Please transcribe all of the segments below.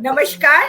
नमस्कार,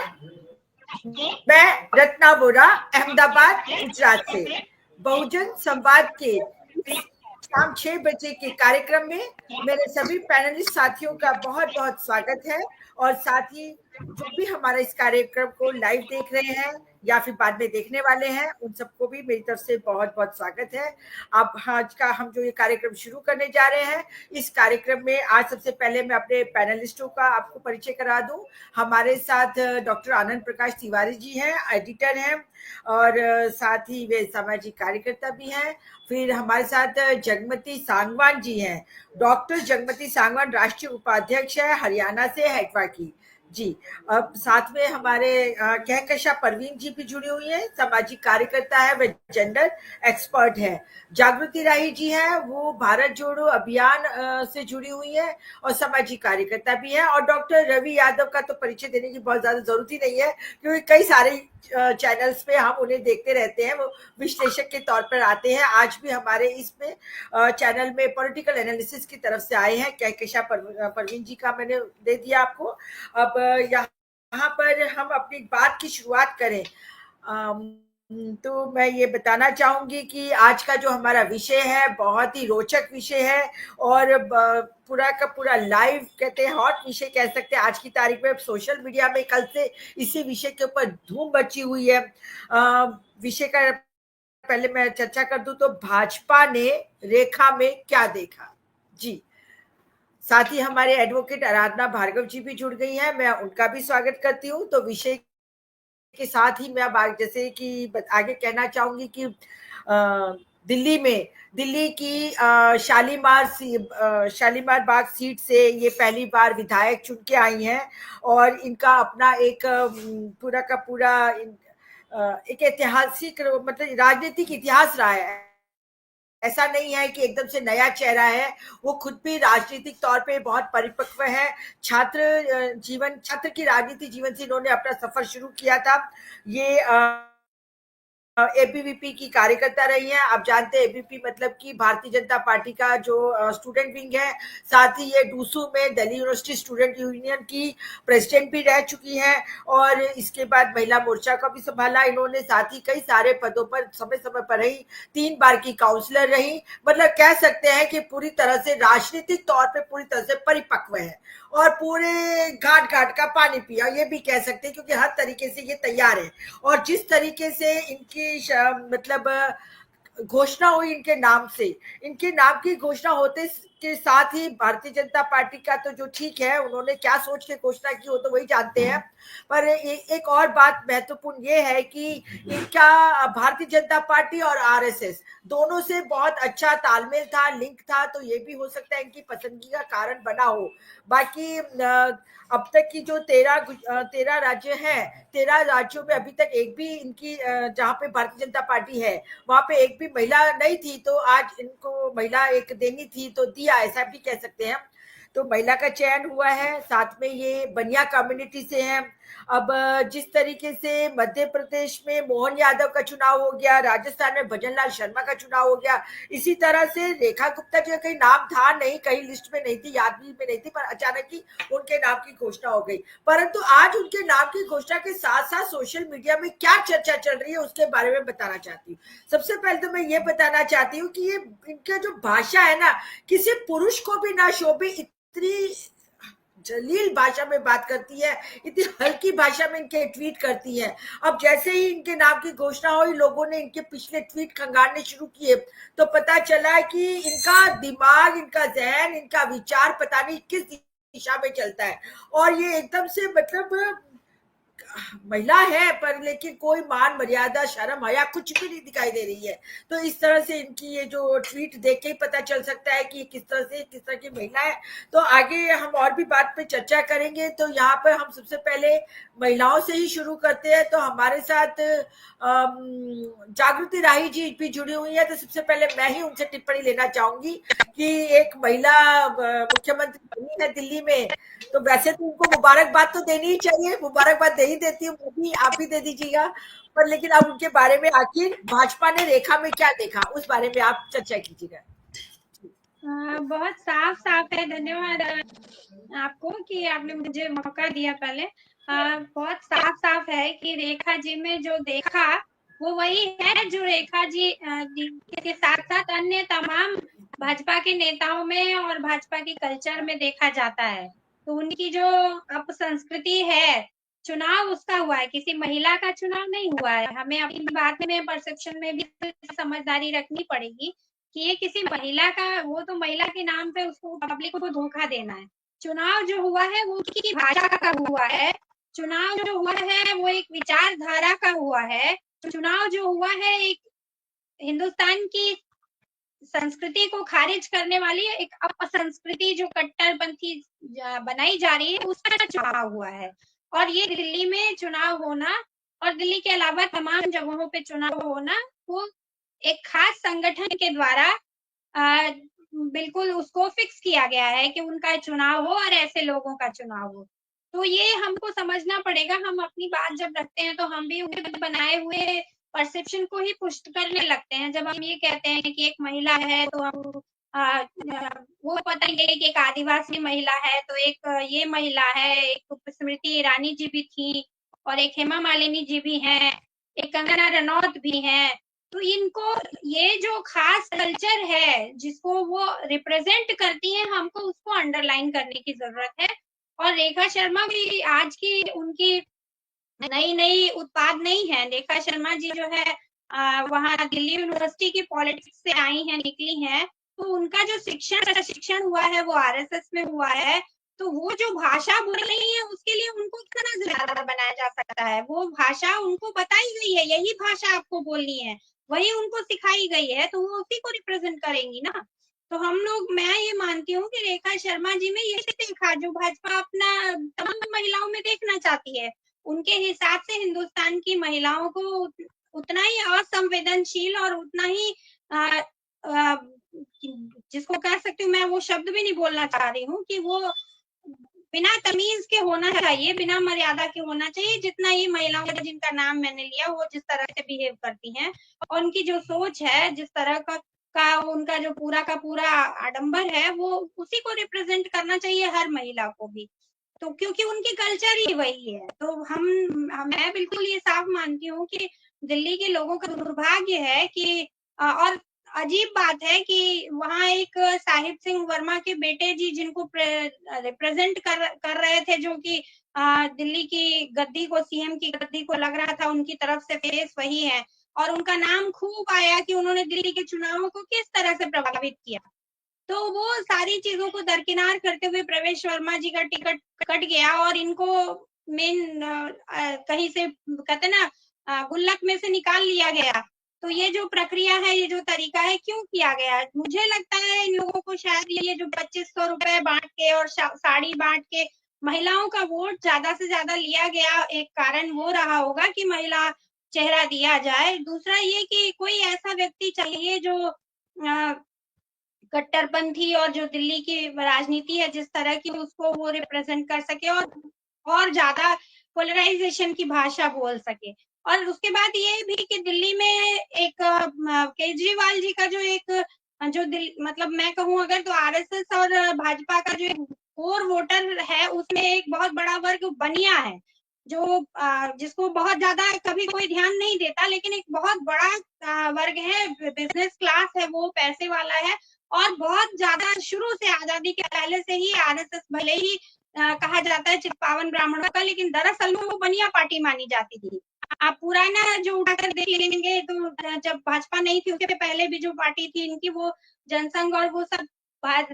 मैं रत्ना वोरा अहमदाबाद गुजरात से बहुजन संवाद के शाम 6 बजे के कार्यक्रम में मेरे सभी पैनलिस्ट साथियों का बहुत बहुत स्वागत है। और साथ ही जो भी हमारा इस कार्यक्रम को लाइव देख रहे हैं या फिर बाद में देखने वाले हैं, उन सबको भी मेरी तरफ से बहुत बहुत स्वागत है। अब आज का हम जो ये कार्यक्रम शुरू करने जा रहे हैं, इस कार्यक्रम में आज सबसे पहले मैं अपने पैनलिस्टों का आपको परिचय करा दूं। हमारे साथ डॉक्टर आनंद प्रकाश तिवारी जी हैं, एडिटर हैं और साथ ही वे सामाजिक कार्यकर्ता भी हैं। फिर हमारे साथ जगमती सांगवान जी हैं, डॉक्टर जगमती सांगवान राष्ट्रीय उपाध्यक्ष है हरियाणा से, हेटवा की जी। अब साथ में हमारे कहकशा परवीन जी भी जुड़ी हुई है, सामाजिक कार्यकर्ता है, वे जेंडर एक्सपर्ट है। जागृति राही जी हैं, वो भारत जोड़ो अभियान से जुड़ी हुई है और सामाजिक कार्यकर्ता भी है। और डॉक्टर रवि यादव का तो परिचय देने की बहुत ज्यादा जरूरत ही नहीं है, क्योंकि कई सारे चैनल्स पे हम उन्हें देखते रहते हैं, वो विश्लेषक के तौर पर आते हैं। आज भी हमारे इसमें चैनल में पॉलिटिकल एनालिसिस की तरफ से आए हैं। कहकशा परवीन जी का मैंने दे दिया आपको। अब यहाँ पर हम अपनी बात की शुरुआत करें तो मैं ये बताना चाहूंगी कि आज का जो हमारा विषय है बहुत ही रोचक विषय है और पूरा का पूरा लाइव कहते हैं, हॉट विषय कह सकते हैं। आज की तारीख में सोशल मीडिया में कल से इसी विषय के ऊपर धूम मची हुई है। विषय का पहले मैं चर्चा कर दूं तो भाजपा ने रेखा में क्या देखा जी। साथ ही हमारे एडवोकेट आराधना भार्गव जी भी जुड़ गई हैं, मैं उनका भी स्वागत करती हूँ। तो विषय के साथ ही मैं अब जैसे कि आगे कहना चाहूंगी कि दिल्ली की शालीमार बाग सीट से ये पहली बार विधायक चुन के आई हैं और इनका अपना एक पूरा का पूरा एक ऐतिहासिक मतलब राजनीतिक इतिहास रहा है। ऐसा नहीं है कि एकदम से नया चेहरा है, वो खुद भी राजनीतिक तौर पे बहुत परिपक्व है। छात्र की राजनीति जीवन से इन्होंने अपना सफर शुरू किया था। ये एबीवीपी की कार्यकर्ता रही हैं। आप जानते हैं एबीवीपी मतलब कि भारतीय जनता पार्टी का जो स्टूडेंट विंग है। साथ ही ये डूसू में दिल्ली यूनिवर्सिटी स्टूडेंट यूनियन की प्रेसिडेंट भी रह चुकी हैं और इसके बाद महिला मोर्चा का भी संभाला इन्होंने। साथ ही कई सारे पदों पर समय समय पर रही, 3 बार की काउंसलर रही। मतलब कह सकते हैं कि पूरी तरह से राजनीतिक तौर पर पूरी तरह से परिपक्व है और पूरे घाट घाट का पानी पिया, ये भी कह सकते हैं, क्योंकि हर तरीके से ये तैयार है। और जिस तरीके से इनकी मतलब घोषणा हुई इनके नाम की घोषणा होते के साथ ही भारतीय जनता पार्टी का तो जो ठीक है, उन्होंने क्या सोच के घोषणा की वो तो वही जानते हैं। पर एक और बात महत्वपूर्ण ये है कि इनका भारतीय जनता पार्टी और आरएसएस दोनों से बहुत अच्छा तालमेल था, लिंक था। तो ये भी हो सकता है इनकी पसंदगी का कारण बना हो। बाकी अब तक की जो 13 राज्य हैं, 13 राज्यों में अभी तक एक भी इनकी जहाँ पे भारतीय जनता पार्टी है वहां पे एक भी महिला नहीं थी, तो आज इनको महिला एक देनी थी तो दिया, ऐसा भी कह सकते हैं। तो महिला का चयन हुआ है। साथ में ये बनिया कम्युनिटी से हैं। अब जिस तरीके से मध्य प्रदेश में मोहन यादव का चुनाव हो गया, राजस्थान में भजनलाल शर्मा का चुनाव हो गया, इसी तरह से रेखा गुप्ता जो कहीं नाम था नहीं, कहीं लिस्ट में नहीं थी, याद में नहीं थी, पर अचानक ही उनके नाम की घोषणा हो गई। परंतु आज उनके नाम की घोषणा के साथ साथ सोशल मीडिया में क्या चर्चा चल रही है उसके बारे में बताना चाहती हूँ। सबसे पहले तो मैं ये बताना चाहती हूँ कि ये इनका जो भाषा है ना, किसी पुरुष को भी ना शोभे, इतनी जलील भाषा में बात करती है, इतनी हल्की भाषा में इनके ट्वीट करती है। अब जैसे ही इनके नाम की घोषणा हुई, लोगों ने इनके पिछले ट्वीट खंगालने शुरू किए, तो पता चला कि इनका दिमाग, इनका जहन, इनका विचार पता नहीं किस दिशा में चलता है। और ये एकदम से मतलब महिला है पर लेकिन कोई मान मर्यादा शर्म हया कुछ भी नहीं दिखाई दे रही है। तो इस तरह से इनकी ये जो ट्वीट देख के ही पता चल सकता है कि किस तरह की महिला है। तो आगे हम और भी बात पे चर्चा करेंगे। तो यहाँ पर हम सबसे पहले महिलाओं से ही शुरू करते हैं। तो हमारे साथ जागृति राही जी भी जुड़ी हुई है। तो सबसे पहले मैं ही उनसे टिप्पणी लेना चाहूंगी कि एक महिला मुख्यमंत्री बनी है दिल्ली में, तो वैसे तो उनको मुबारकबाद तो देनी ही चाहिए, मुबारकबाद दे ही देती हूँ, आप भी दे दीजिएगा। पर लेकिन अब उनके बारे में आखिर भाजपा ने रेखा में क्या देखा, उस बारे में आप चर्चा कीजिएगा। बहुत साफ है। धन्यवाद आपको कि आपने मुझे मौका दिया। पहले बहुत साफ साफ है कि रेखा जी में जो देखा वो वही है जो रेखा जी के साथ साथ अन्य तमाम भाजपा के नेताओं में और भाजपा की कल्चर में देखा जाता है। तो उनकी जो अपसंस्कृति है, चुनाव उसका हुआ है, किसी महिला का चुनाव नहीं हुआ है। हमें अपनी बात में परसेप्शन में भी समझदारी रखनी पड़ेगी कि ये किसी महिला का, वो तो महिला के नाम पे उसको पब्लिक को धोखा देना है। चुनाव जो हुआ है वो की भाषा का हुआ है। चुनाव जो हुआ है वो एक विचारधारा का हुआ है। चुनाव जो हुआ है एक हिंदुस्तान की संस्कृति को खारिज करने वाली एक अपसंस्कृति जो कट्टरपंथी बनाई जा रही है उसका चुनाव हुआ है। और ये दिल्ली में चुनाव होना और दिल्ली के अलावा तमाम जगहों पे चुनाव होना वो एक खास संगठन के द्वारा बिल्कुल उसको फिक्स किया गया है कि उनका चुनाव हो और ऐसे लोगों का चुनाव हो। तो ये हमको समझना पड़ेगा। हम अपनी बात जब रखते हैं तो हम भी उनके बनाए हुए परसेप्शन को ही पुष्ट करने लगते हैं। जब हम ये कहते हैं कि एक महिला है तो हम वो पता ही है कि एक आदिवासी महिला है, तो एक ये महिला है, एक स्मृति ईरानी जी भी थी और एक हेमा मालिनी जी भी हैं, एक कंगना रनौत भी हैं। तो इनको ये जो खास कल्चर है जिसको वो रिप्रेजेंट करती हैं, हमको उसको अंडरलाइन करने की जरूरत है। और रेखा शर्मा भी आज की उनकी नई नई उत्पाद नहीं है। रेखा शर्मा जी जो है वहां दिल्ली यूनिवर्सिटी की पॉलिटिक्स से आई हैं, निकली हैं। तो उनका जो शिक्षण हुआ है वो आरएसएस में हुआ है। तो वो जो भाषा बोल रही है उसके लिए उनको कितना जिम्मेदार बनाया जा सकता है। वो भाषा उनको बताई गई है, यही भाषा आपको बोलनी है, वही उनको सिखाई गई है, तो वो उसी को रिप्रेजेंट करेंगी ना। तो हम लोग, मैं ये मानती हूँ कि रेखा शर्मा जी में ये देखा जो भाजपा अपना तमाम महिलाओं में देखना चाहती है। उनके हिसाब से हिंदुस्तान की महिलाओं को उतना ही असंवेदनशील और उतना ही आ, आ, जिसको कह सकती हूँ, मैं वो शब्द भी नहीं बोलना चाह रही हूँ कि वो बिना तमीज के होना चाहिए, बिना मर्यादा के होना चाहिए, जितना ये महिलाओं का जिनका नाम मैंने लिया वो जिस तरह से बिहेव करती हैं और उनकी जो सोच है, जिस तरह का उनका जो पूरा का पूरा आडंबर है, वो उसी को रिप्रेजेंट करना चाहिए हर महिला को भी। तो क्योंकि उनकी कल्चर ही वही है। तो मैं बिल्कुल ये साफ मानती हूँ कि दिल्ली के लोगों का दुर्भाग्य है कि और अजीब बात है कि वहां एक साहिब सिंह वर्मा के बेटे जी जिनको रिप्रेजेंट कर रहे थे, जो कि दिल्ली की गद्दी को, सीएम की गद्दी को लग रहा था उनकी तरफ से फेस वही है, और उनका नाम खूब आया कि उन्होंने दिल्ली के चुनावों को किस तरह से प्रभावित किया। तो वो सारी चीजों को दरकिनार करते हुए प्रवेश वर्मा जी का टिकट कट गया और इनको मेन कहीं से कहते ना गुल्लक में से निकाल लिया गया। तो ये जो प्रक्रिया है, ये जो तरीका है, क्यों किया गया? मुझे लगता है इन लोगों को शायद ये जो 2500 रुपए बांट के और साड़ी बांट के महिलाओं का वोट ज्यादा से ज्यादा लिया गया, एक कारण वो रहा होगा कि महिला चेहरा दिया जाए। दूसरा ये कि कोई ऐसा व्यक्ति चाहिए जो कट्टरपंथी और जो दिल्ली की राजनीति है जिस तरह की, उसको वो रिप्रेजेंट कर सके और ज्यादा पोलराइजेशन की भाषा बोल सके। और उसके बाद ये भी कि दिल्ली में एक केजरीवाल जी का जो एक जो मतलब मैं कहूँ अगर, तो आरएसएस और भाजपा का जो एक कोर वोटर है उसमें एक बहुत बड़ा वर्ग बनिया है, जो जिसको बहुत ज्यादा कभी कोई ध्यान नहीं देता, लेकिन एक बहुत बड़ा वर्ग है, बिजनेस क्लास है, वो पैसे वाला है और बहुत ज्यादा शुरू से आजादी के पहले से ही आरएसएस भले ही कहा जाता है चित्पावन ब्राह्मणों का, लेकिन दरअसल में वो बनिया पार्टी मानी जाती थी। आप पुराना जो उठाकर देख लेंगे तो जब भाजपा नहीं थी उसके पहले भी जो पार्टी थी इनकी, वो जनसंघ और वो सब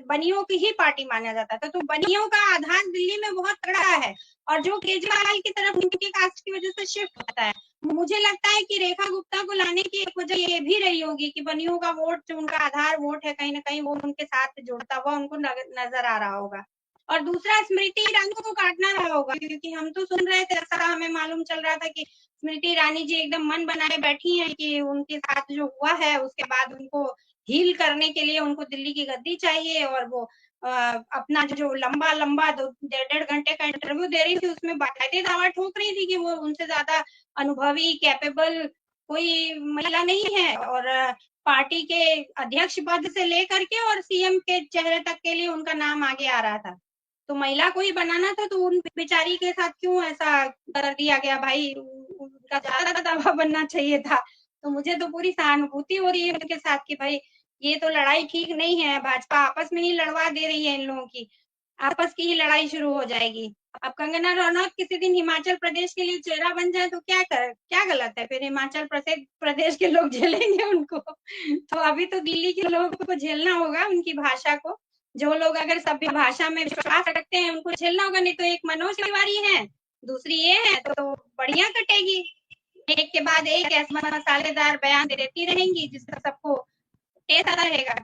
बनियों की ही पार्टी माना जाता था। तो बनियों का आधार दिल्ली में बहुत तगड़ा है और जो केजरीवाल की तरफ उनकी कास्ट की वजह से शिफ्ट होता है। मुझे लगता है कि रेखा गुप्ता को लाने की एक वजह ये भी रही होगी कि बनियों का वोट, जो उनका आधार वोट है, कहीं ना कहीं वो उनके साथ जुड़ता हुआ उनको नजर आ रहा होगा। और दूसरा, स्मृति ईरानी को काटना रहा होगा, क्योंकि हम तो सुन रहे थे, ऐसा हमें मालूम चल रहा था कि स्मृति ईरानी जी एकदम मन बनाए बैठी हैं कि उनके साथ जो हुआ है उसके बाद उनको हील करने के लिए उनको दिल्ली की गद्दी चाहिए। और वो अपना जो लंबा लंबा 1.5 घंटे का इंटरव्यू दे रही थी उसमें बाकायदे दावा ठोक रही थी कि वो उनसे ज्यादा अनुभवी, कैपेबल कोई महिला नहीं है, और पार्टी के अध्यक्ष पद से लेकर के और सीएम के चेहरे तक के लिए उनका नाम आगे आ रहा था। तो महिला को ही बनाना था, तो उन बेचारी के साथ क्यों ऐसा कर दिया गया भाई? उनका ज्यादा दवा बनना चाहिए था। तो मुझे तो पूरी सहानुभूति हो रही है उनके साथ कि भाई ये तो लड़ाई ठीक नहीं है, भाजपा आपस में ही लड़वा दे रही है इन लोगों की, आपस की ही लड़ाई शुरू हो जाएगी। अब कंगना रनौत किसी दिन हिमाचल प्रदेश के लिए चेहरा बन जाए तो क्या गलत है? फिर हिमाचल प्रदेश के लोग झेलेंगे उनको। तो अभी तो दिल्ली के लोगों को झेलना होगा उनकी भाषा को। जो लोग अगर सभ्य भाषा में विश्वास रखते हैं उनको झेलना होगा, नहीं तो एक मनोज तिवारी है, दूसरी ये है, तो बढ़िया कटेगी। एक के बाद एक ऐसा मसालेदार बयान देती रहेंगी जिससे सबको टेस्ट आता रहेगा।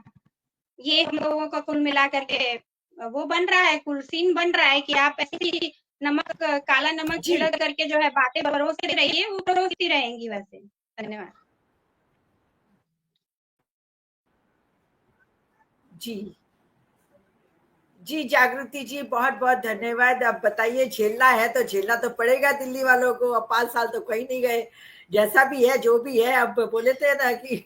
ये हम लोगों को कुल मिला करके वो बन रहा है, कुल सीन बन रहा है कि आप ऐसी नमक, काला नमक जी छिड़क करके जो है बातें परोसते रहिए, वो परोसती रहेंगी वैसे। धन्यवाद। जी जी जागृति जी, बहुत बहुत धन्यवाद। अब बताइए, झेलना है तो झेलना तो पड़ेगा दिल्ली वालों को। अब 5 साल तो कहीं नहीं गए। जैसा भी है, जो भी है, अब बोले थे ना कि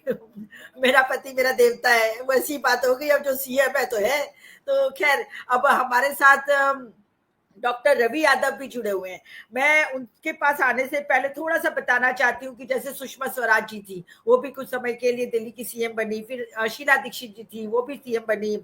मेरा पति मेरा देवता है, वैसी बात हो गई। अब जो सीएम है तो है। तो खैर, अब हमारे साथ डॉक्टर रवि यादव भी जुड़े हुए हैं। मैं उनके पास आने से पहले थोड़ा सा बताना चाहती हूँ कि जैसे सुषमा स्वराज जी थी, वो भी कुछ समय के लिए दिल्ली की सीएम बनी। फिर शीला दीक्षित जी थी, वो भी सीएम बनी।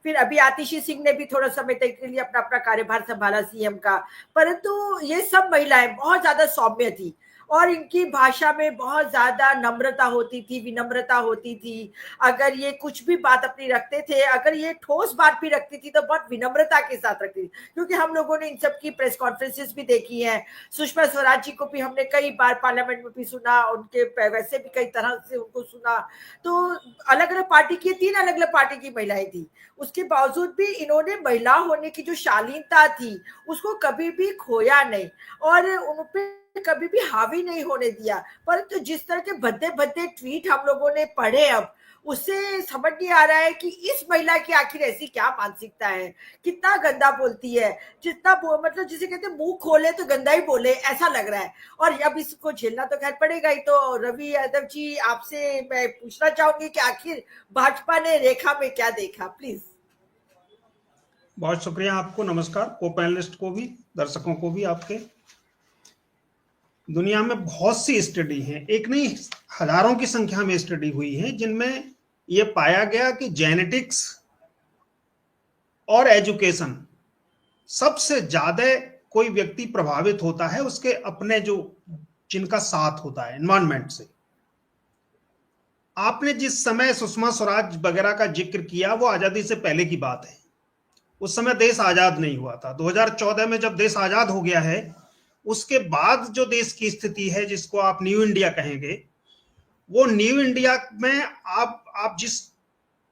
फिर अभी आतिशी सिंह ने भी थोड़ा समय तक के लिए अपना अपना कार्यभार संभाला सीएम का। परंतु ये सब महिलाएं बहुत ज्यादा सौम्य थी, और इनकी भाषा में बहुत ज्यादा नम्रता होती थी, विनम्रता होती थी। अगर ये कुछ भी बात अपनी रखते थे, अगर ये ठोस बात भी रखती थी, तो बहुत विनम्रता के साथ रखती थी। क्योंकि हम लोगों ने इन सब की प्रेस कॉन्फ्रेंसेस भी देखी हैं। सुषमा स्वराज जी को भी हमने कई बार पार्लियामेंट में भी सुना, उनके वैसे भी कई तरह से उनको सुना। तो अलग अलग पार्टी की, 3 अलग अलग पार्टी की महिलाएं थी। उसके बावजूद भी इन्होंने महिला होने की जो शालीनता थी, उसको कभी भी खोया नहीं, और उन पे कभी भी हावी नहीं होने दिया। परंतु जिस तरह के भद्दे भद्दे ट्वीट हम लोगों ने पढ़े, अब उससे समझ नहीं आ रहा है कि इस महिला की आखिर ऐसी क्या मानसिकता है। कितना गंदा बोलती है, जितना मतलब जिसे कहते हैं मुंह खोले तो गंदा ही बोले, ऐसा लग रहा है। और अब इसको झेलना तो खैर पड़ेगा ही। तो रवि यादव जी, आपसे मैं पूछना चाहूंगी कि आखिर भाजपा ने रेखा में क्या देखा, प्लीज। बहुत शुक्रिया आपको। नमस्कार को पैनलिस्ट को भी, दर्शकों को भी आपके। दुनिया में बहुत सी स्टडी हैं, एक नहीं हजारों की संख्या में स्टडी हुई है, जिनमें यह पाया गया कि जेनेटिक्स और एजुकेशन सबसे ज्यादा कोई व्यक्ति प्रभावित होता है उसके अपने जो जिनका साथ होता है एनवायरमेंट से। आपने जिस समय सुषमा स्वराज वगैरह का जिक्र किया, वो आजादी से पहले की बात है। उस समय देश आजाद नहीं हुआ था। 2014 में जब देश आजाद हो गया है, उसके बाद जो देश की स्थिति है, जिसको आप न्यू इंडिया कहेंगे, वो न्यू इंडिया में आप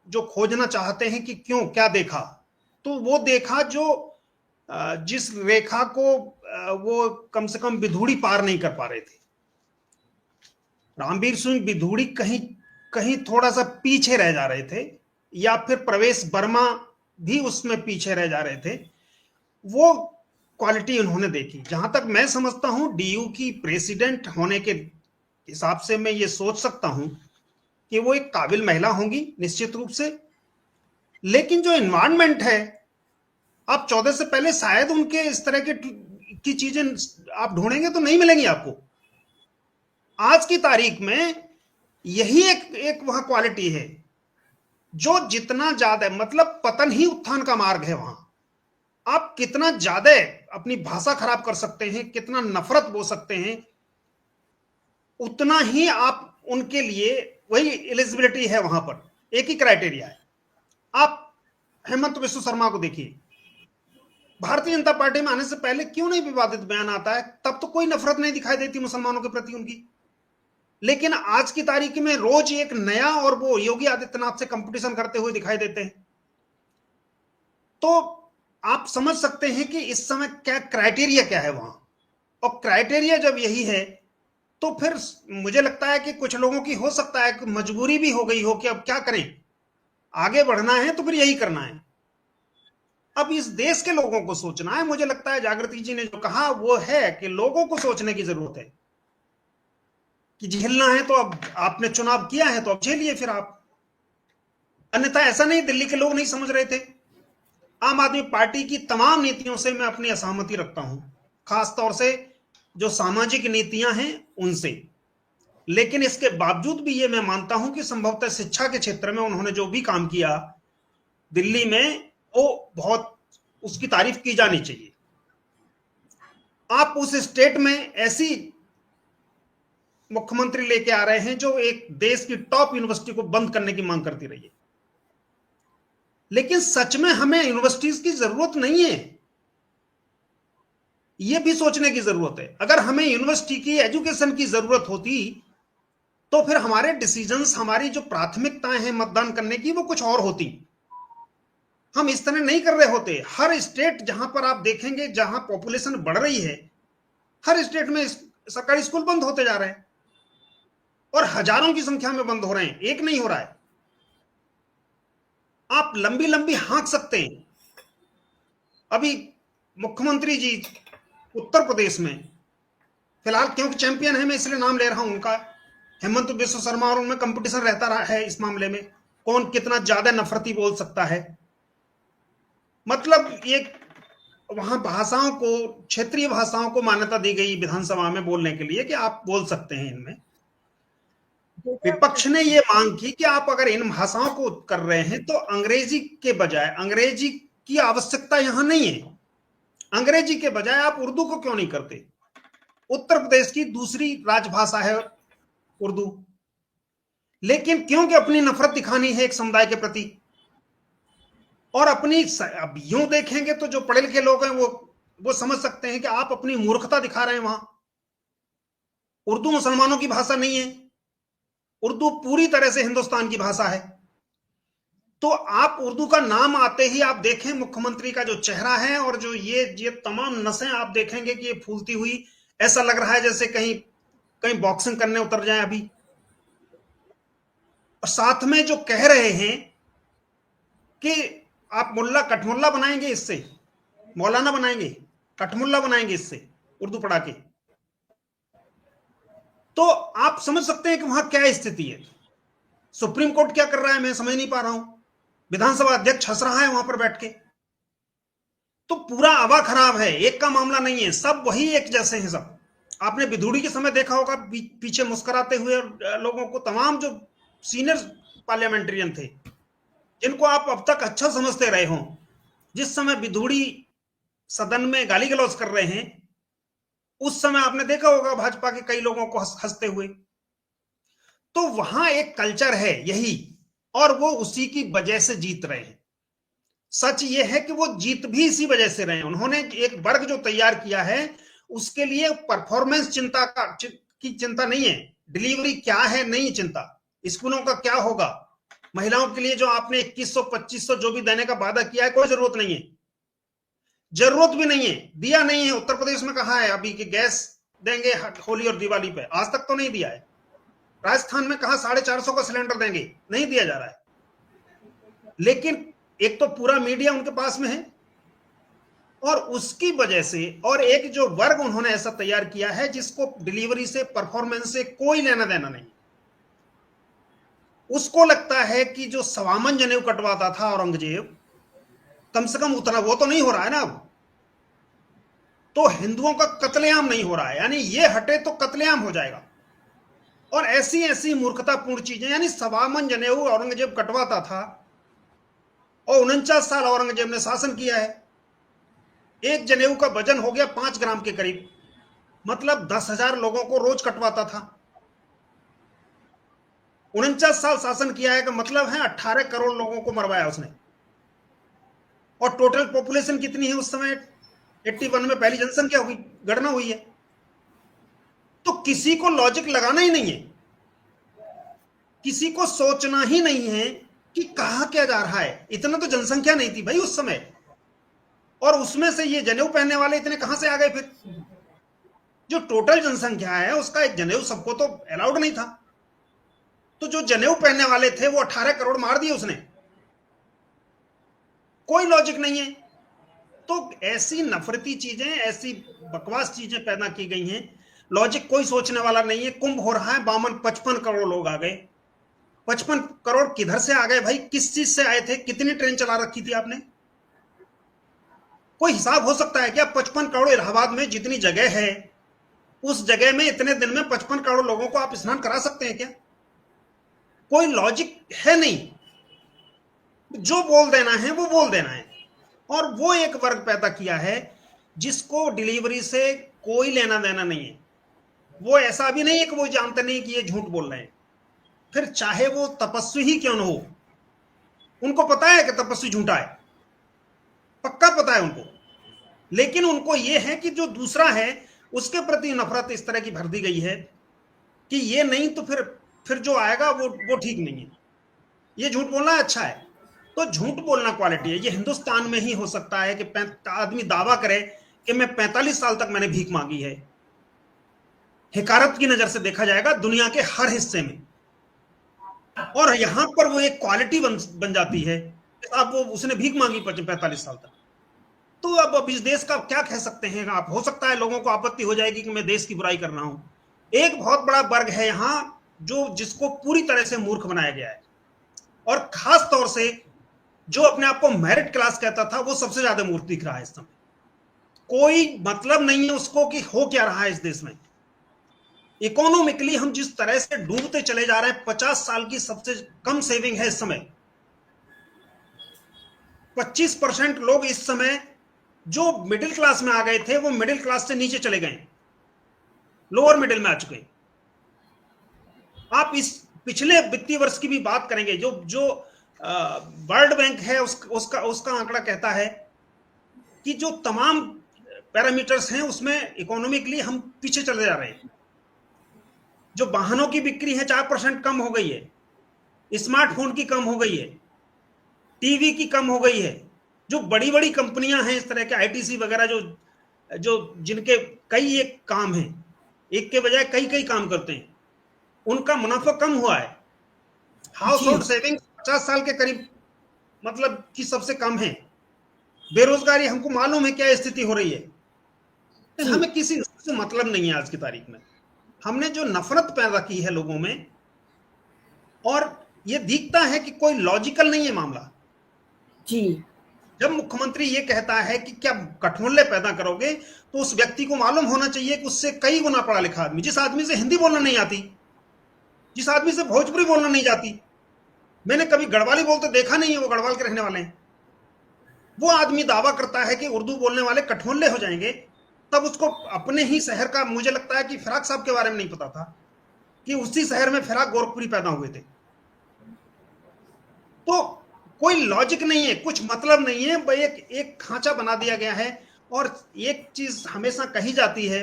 जो खोजना चाहते हैं कि क्यों, क्या देखा, तो वो देखा जो जिस रेखा को वो कम से कम बिधूड़ी पार नहीं कर पा रहे थे। रामवीर सिंह बिधूड़ी कहीं कहीं थोड़ा सा पीछे रह जा रहे थे, या फिर प्रवेश वर्मा भी उसमें पीछे रह जा रहे थे। वो क्वालिटी उन्होंने देखी। जहां तक मैं समझता हूं, डीयू की प्रेसिडेंट होने के हिसाब से मैं ये सोच सकता हूं कि वो एक काबिल महिला होंगी निश्चित रूप से। लेकिन जो एनवायरनमेंट है, आप 14 से पहले शायद उनके इस तरह की चीजें आप ढूंढेंगे तो नहीं मिलेंगी आपको। आज की तारीख में यही एक वहां क्वालिटी है जो जितना ज्यादा, मतलब पतन ही उत्थान का मार्ग है। वहां आप कितना ज्यादा अपनी भाषा खराब कर सकते हैं, कितना नफरत बो सकते हैं, उतना ही आप उनके लिए वही एलिजिबिलिटी है। वहां पर एक ही क्राइटेरिया है। आप हेमंत बिस्व शर्मा को देखिए, भारतीय जनता पार्टी में आने से पहले क्यों नहीं विवादित बयान आता है, तब तो कोई नफरत नहीं दिखाई देती मुसलमानों के प्रति उनकी। लेकिन आज की तारीख में रोज एक नया, और वो योगी आदित्यनाथ से कंपटीशन करते हुए दिखाई देते हैं। तो आप समझ सकते हैं कि इस समय क्या क्राइटेरिया क्या है वहां। और क्राइटेरिया जब यही है, तो फिर मुझे लगता है कि कुछ लोगों की हो सकता है कि मजबूरी भी हो गई हो कि अब क्या करें, आगे बढ़ना है तो फिर यही करना है। अब इस देश के लोगों को सोचना है। मुझे लगता है जागृति जी ने जो कहा वो है कि लोगों को सोचने की जरूरत है कि झेलना है तो अब आपने चुनाव किया है तो अब झेलिए फिर आप। अन्यथा ऐसा नहीं दिल्ली के लोग नहीं समझ रहे थे, आम आदमी पार्टी की तमाम नीतियों से मैं अपनी असहमति रखता हूं, खासतौर से जो सामाजिक नीतियां हैं उनसे। लेकिन इसके बावजूद भी ये मैं मानता हूं कि संभवतः शिक्षा के क्षेत्र में उन्होंने जो भी काम किया दिल्ली में, वो बहुत उसकी तारीफ की जानी चाहिए। आप उस स्टेट में ऐसी मुख्यमंत्री लेके आ रहे हैं जो एक देश की टॉप यूनिवर्सिटी को बंद करने की मांग करती रही है। लेकिन सच में हमें यूनिवर्सिटीज की जरूरत नहीं है, यह भी सोचने की जरूरत है। अगर हमें यूनिवर्सिटी की एजुकेशन की जरूरत होती तो फिर हमारे डिसीजंस, हमारी जो प्राथमिकताएं हैं मतदान करने की, वो कुछ और होती। हम इस तरह नहीं कर रहे होते। हर स्टेट जहां पर आप देखेंगे, जहां पॉपुलेशन बढ़ रही है, हर स्टेट में सरकारी स्कूल बंद होते जा रहे हैं और हजारों की संख्या में बंद हो रहे हैं, एक नहीं हो रहा है। आप लंबी लंबी हाँक सकते हैं। अभी मुख्यमंत्री जी उत्तर प्रदेश में फिलहाल, क्योंकि चैंपियन है मैं इसलिए नाम ले रहा हूं उनका, हेमंत बिस्व शर्मा, और उनमें कंपटीशन रहता रहा है इस मामले में, कौन कितना ज्यादा नफरती बोल सकता है। मतलब ये वहां भाषाओं को, क्षेत्रीय भाषाओं को मान्यता दी गई विधानसभा में बोलने के लिए कि आप बोल सकते हैं इनमें। विपक्ष ने ये मांग की कि आप अगर इन भाषाओं को कर रहे हैं तो अंग्रेजी के बजाय, अंग्रेजी की आवश्यकता यहां नहीं है, अंग्रेजी के बजाय आप उर्दू को क्यों नहीं करते। उत्तर प्रदेश की दूसरी राजभाषा है उर्दू, लेकिन क्योंकि अपनी नफरत दिखानी है एक समुदाय के प्रति, और अपनी, अब यूं देखेंगे तो जो पढ़े लिखे लोग हैं वो समझ सकते हैं कि आप अपनी मूर्खता दिखा रहे हैं वहां। उर्दू मुसलमानों की भाषा नहीं है, उर्दू पूरी तरह से हिंदुस्तान की भाषा है। तो आप उर्दू का नाम आते ही आप देखें मुख्यमंत्री का जो चेहरा है और जो ये तमाम नसें आप देखेंगे कि ये फूलती हुई, ऐसा लग रहा है जैसे कहीं कहीं बॉक्सिंग करने उतर जाए अभी। और साथ में जो कह रहे हैं कि आप मुल्ला कठमुल्ला बनाएंगे, इससे मौलाना बनाएंगे, कठमुल्ला बनाएंगे इससे उर्दू पढ़ा के, तो आप समझ सकते हैं कि वहां क्या स्थिति है। सुप्रीम कोर्ट क्या कर रहा है मैं समझ नहीं पा रहा हूं। विधानसभा अध्यक्ष हंस रहा है वहां पर बैठ के। तो पूरा आवा खराब है, एक का मामला नहीं है, सब वही एक जैसे हैं सब। आपने बिधुड़ी के समय देखा होगा, पीछे मुस्कुराते हुए लोगों को, तमाम जो सीनियर पार्लियामेंटेरियन थे जिनको आप अब तक अच्छा समझते रहे हों, जिस समय बिधुड़ी सदन में गाली गलौज कर रहे हैं उस समय आपने देखा होगा भाजपा के कई लोगों को हंसते हुए। तो वहां एक कल्चर है यही, और वो उसी की वजह से जीत रहे हैं। सच ये है कि वो जीत भी इसी वजह से रहे हैं। उन्होंने एक वर्ग जो तैयार किया है उसके लिए परफॉर्मेंस की चिंता नहीं है, डिलीवरी क्या है नहीं चिंता, स्कूलों का क्या होगा, महिलाओं के लिए जो आपने 2100-2500 जो भी देने का वादा किया है, कोई जरूरत नहीं है, जरूरत भी नहीं है, दिया नहीं है। उत्तर प्रदेश में कहा है अभी कि गैस देंगे होली और दिवाली पे, आज तक तो नहीं दिया है। राजस्थान में कहा 450 का सिलेंडर देंगे, नहीं दिया जा रहा है। लेकिन एक तो पूरा मीडिया उनके पास में है, और उसकी वजह से, और एक जो वर्ग उन्होंने ऐसा तैयार किया है जिसको डिलीवरी से, परफॉर्मेंस से कोई लेना देना नहीं। उसको लगता है कि जो सवामन जनेऊ कटवाता था औरंगजेब, कम से कम उतना वो तो नहीं हो रहा है ना अब, तो हिंदुओं का कत्लेआम नहीं हो रहा है, यानी ये हटे तो कत्लेआम हो जाएगा। और ऐसी ऐसी मूर्खतापूर्ण चीजें, यानी सवामन जनेऊ औरंगजेब कटवाता था और 49 साल औरंगजेब ने शासन किया है। एक जनेऊ का वजन हो गया 5 ग्राम के करीब, मतलब 10,000 लोगों को रोज कटवाता था। 49 साल शासन किया है का मतलब है 18 करोड़ लोगों को मरवाया उसने। और टोटल पॉपुलेशन कितनी है उस समय? 81 में पहली जनसंख्या हुई, गणना हुई है। तो किसी को लॉजिक लगाना ही नहीं है, किसी को सोचना ही नहीं है कि कहा क्या जा रहा है। इतना तो जनसंख्या नहीं थी भाई उस समय, और उसमें से ये जनेऊ पहनने वाले इतने कहां से आ गए फिर? जो टोटल जनसंख्या है उसका एक जनेऊ सबको तो अलाउड नहीं था। तो जो जनेऊ पहनने वाले थे वो 18 करोड़ मार दिए उसने, कोई लॉजिक नहीं है। तो ऐसी नफरती चीजें, ऐसी बकवास चीजें पैदा की गई हैं, लॉजिक कोई सोचने वाला नहीं है। कुंभ हो रहा है, 55 करोड़ लोग आ गए। 55 करोड़ किधर से आ गए भाई? किस चीज से आए थे? कितनी ट्रेन चला रखी थी आपने? कोई हिसाब हो सकता है क्या? 55 करोड़ इलाहाबाद में जितनी जगह है, उस जगह में इतने दिन में 55 करोड़ लोगों को आप स्नान करा सकते हैं क्या? कोई लॉजिक है नहीं। जो बोल देना है वो बोल देना है। और वो एक वर्ग पैदा किया है जिसको डिलीवरी से कोई लेना देना नहीं है। वो ऐसा भी नहीं है कि वो जानते नहीं कि ये झूठ बोल रहे हैं। फिर चाहे वो तपस्वी ही क्यों न हो, उनको पता है कि तपस्वी झूठा है, पक्का पता है उनको। लेकिन उनको ये है कि जो दूसरा है उसके प्रति नफरत इस तरह की भर दी गई है कि ये नहीं तो फिर जो आएगा वो ठीक नहीं है, ये झूठ बोलना अच्छा है। तो झूठ बोलना क्वालिटी है। ये हिंदुस्तान में ही हो सकता है कि आदमी दावा करे कि मैं 45 साल तक मैंने भीख मांगी है। हिकारत की नजर से देखा जाएगा दुनिया के हर हिस्से में, और यहां पर वो एक क्वालिटी बन जाती है। अब वो उसने भीख मांगी 45 साल तक, तो अब इस देश का क्या कह सकते हैं आप? हो सकता है लोगों को आपत्ति हो जाएगी कि मैं देश की बुराई कर रहा हूं। एक बहुत बड़ा वर्ग है यहां जिसको पूरी तरह से मूर्ख बनाया गया है, और खास तौर से जो अपने आप को मेरिट क्लास कहता था वो सबसे ज्यादा मूर्ख दिख रहा है इस समय। कोई मतलब नहीं है उसको कि हो क्या रहा है इस देश में। इकोनॉमिकली हम जिस तरह से डूबते चले जा रहे हैं, 50 साल की सबसे कम सेविंग है इस समय। 25% लोग इस समय जो मिडिल क्लास में आ गए थे वो मिडिल क्लास से नीचे चले गए, लोअर मिडिल में आ चुके। आप इस पिछले वित्तीय वर्ष की भी बात करेंगे, जो वर्ल्ड बैंक है उसका आंकड़ा कहता है कि जो तमाम पैरामीटर्स हैं उसमें इकोनॉमिकली हम पीछे चले जा रहे हैं। जो वाहनों की बिक्री है 4% कम हो गई है, स्मार्टफोन की कम हो गई है, टीवी की कम हो गई है। जो बड़ी बड़ी कंपनियां हैं इस तरह के आईटीसी वगैरह जो जिनके कई एक काम हैं, एक के बजाय कई काम करते हैं, उनका मुनाफा कम हुआ है। हाउस होल्ड सेविंग 50 साल के करीब मतलब कि सबसे कम है। बेरोजगारी हमको मालूम है क्या स्थिति हो रही है। तो हमें किसी से मतलब नहीं है आज की तारीख में। हमने जो नफरत पैदा की है लोगों में, और ये दिखता है कि कोई लॉजिकल नहीं है मामला जी। जब मुख्यमंत्री ये कहता है कि क्या कठोले पैदा करोगे, तो उस व्यक्ति को मालूम होना चाहिए कि उससे कई गुना पढ़ा लिखा आदमी, जिस आदमी से हिंदी बोलना नहीं आती, जिस आदमी से भोजपुरी बोलना नहीं जाती, मैंने कभी गढ़वाली बोलते देखा नहीं है, वो गढ़वाल के रहने वाले हैं, वो आदमी दावा करता है कि उर्दू बोलने वाले कठोले हो जाएंगे। तब उसको अपने ही शहर का, मुझे लगता है कि फिराक साहब के बारे में नहीं पता था कि उसी शहर में फिराक गोरखपुरी पैदा हुए थे। तो कोई लॉजिक नहीं है, कुछ मतलब नहीं है, एक खांचा बना दिया गया है। और एक चीज हमेशा कही जाती है,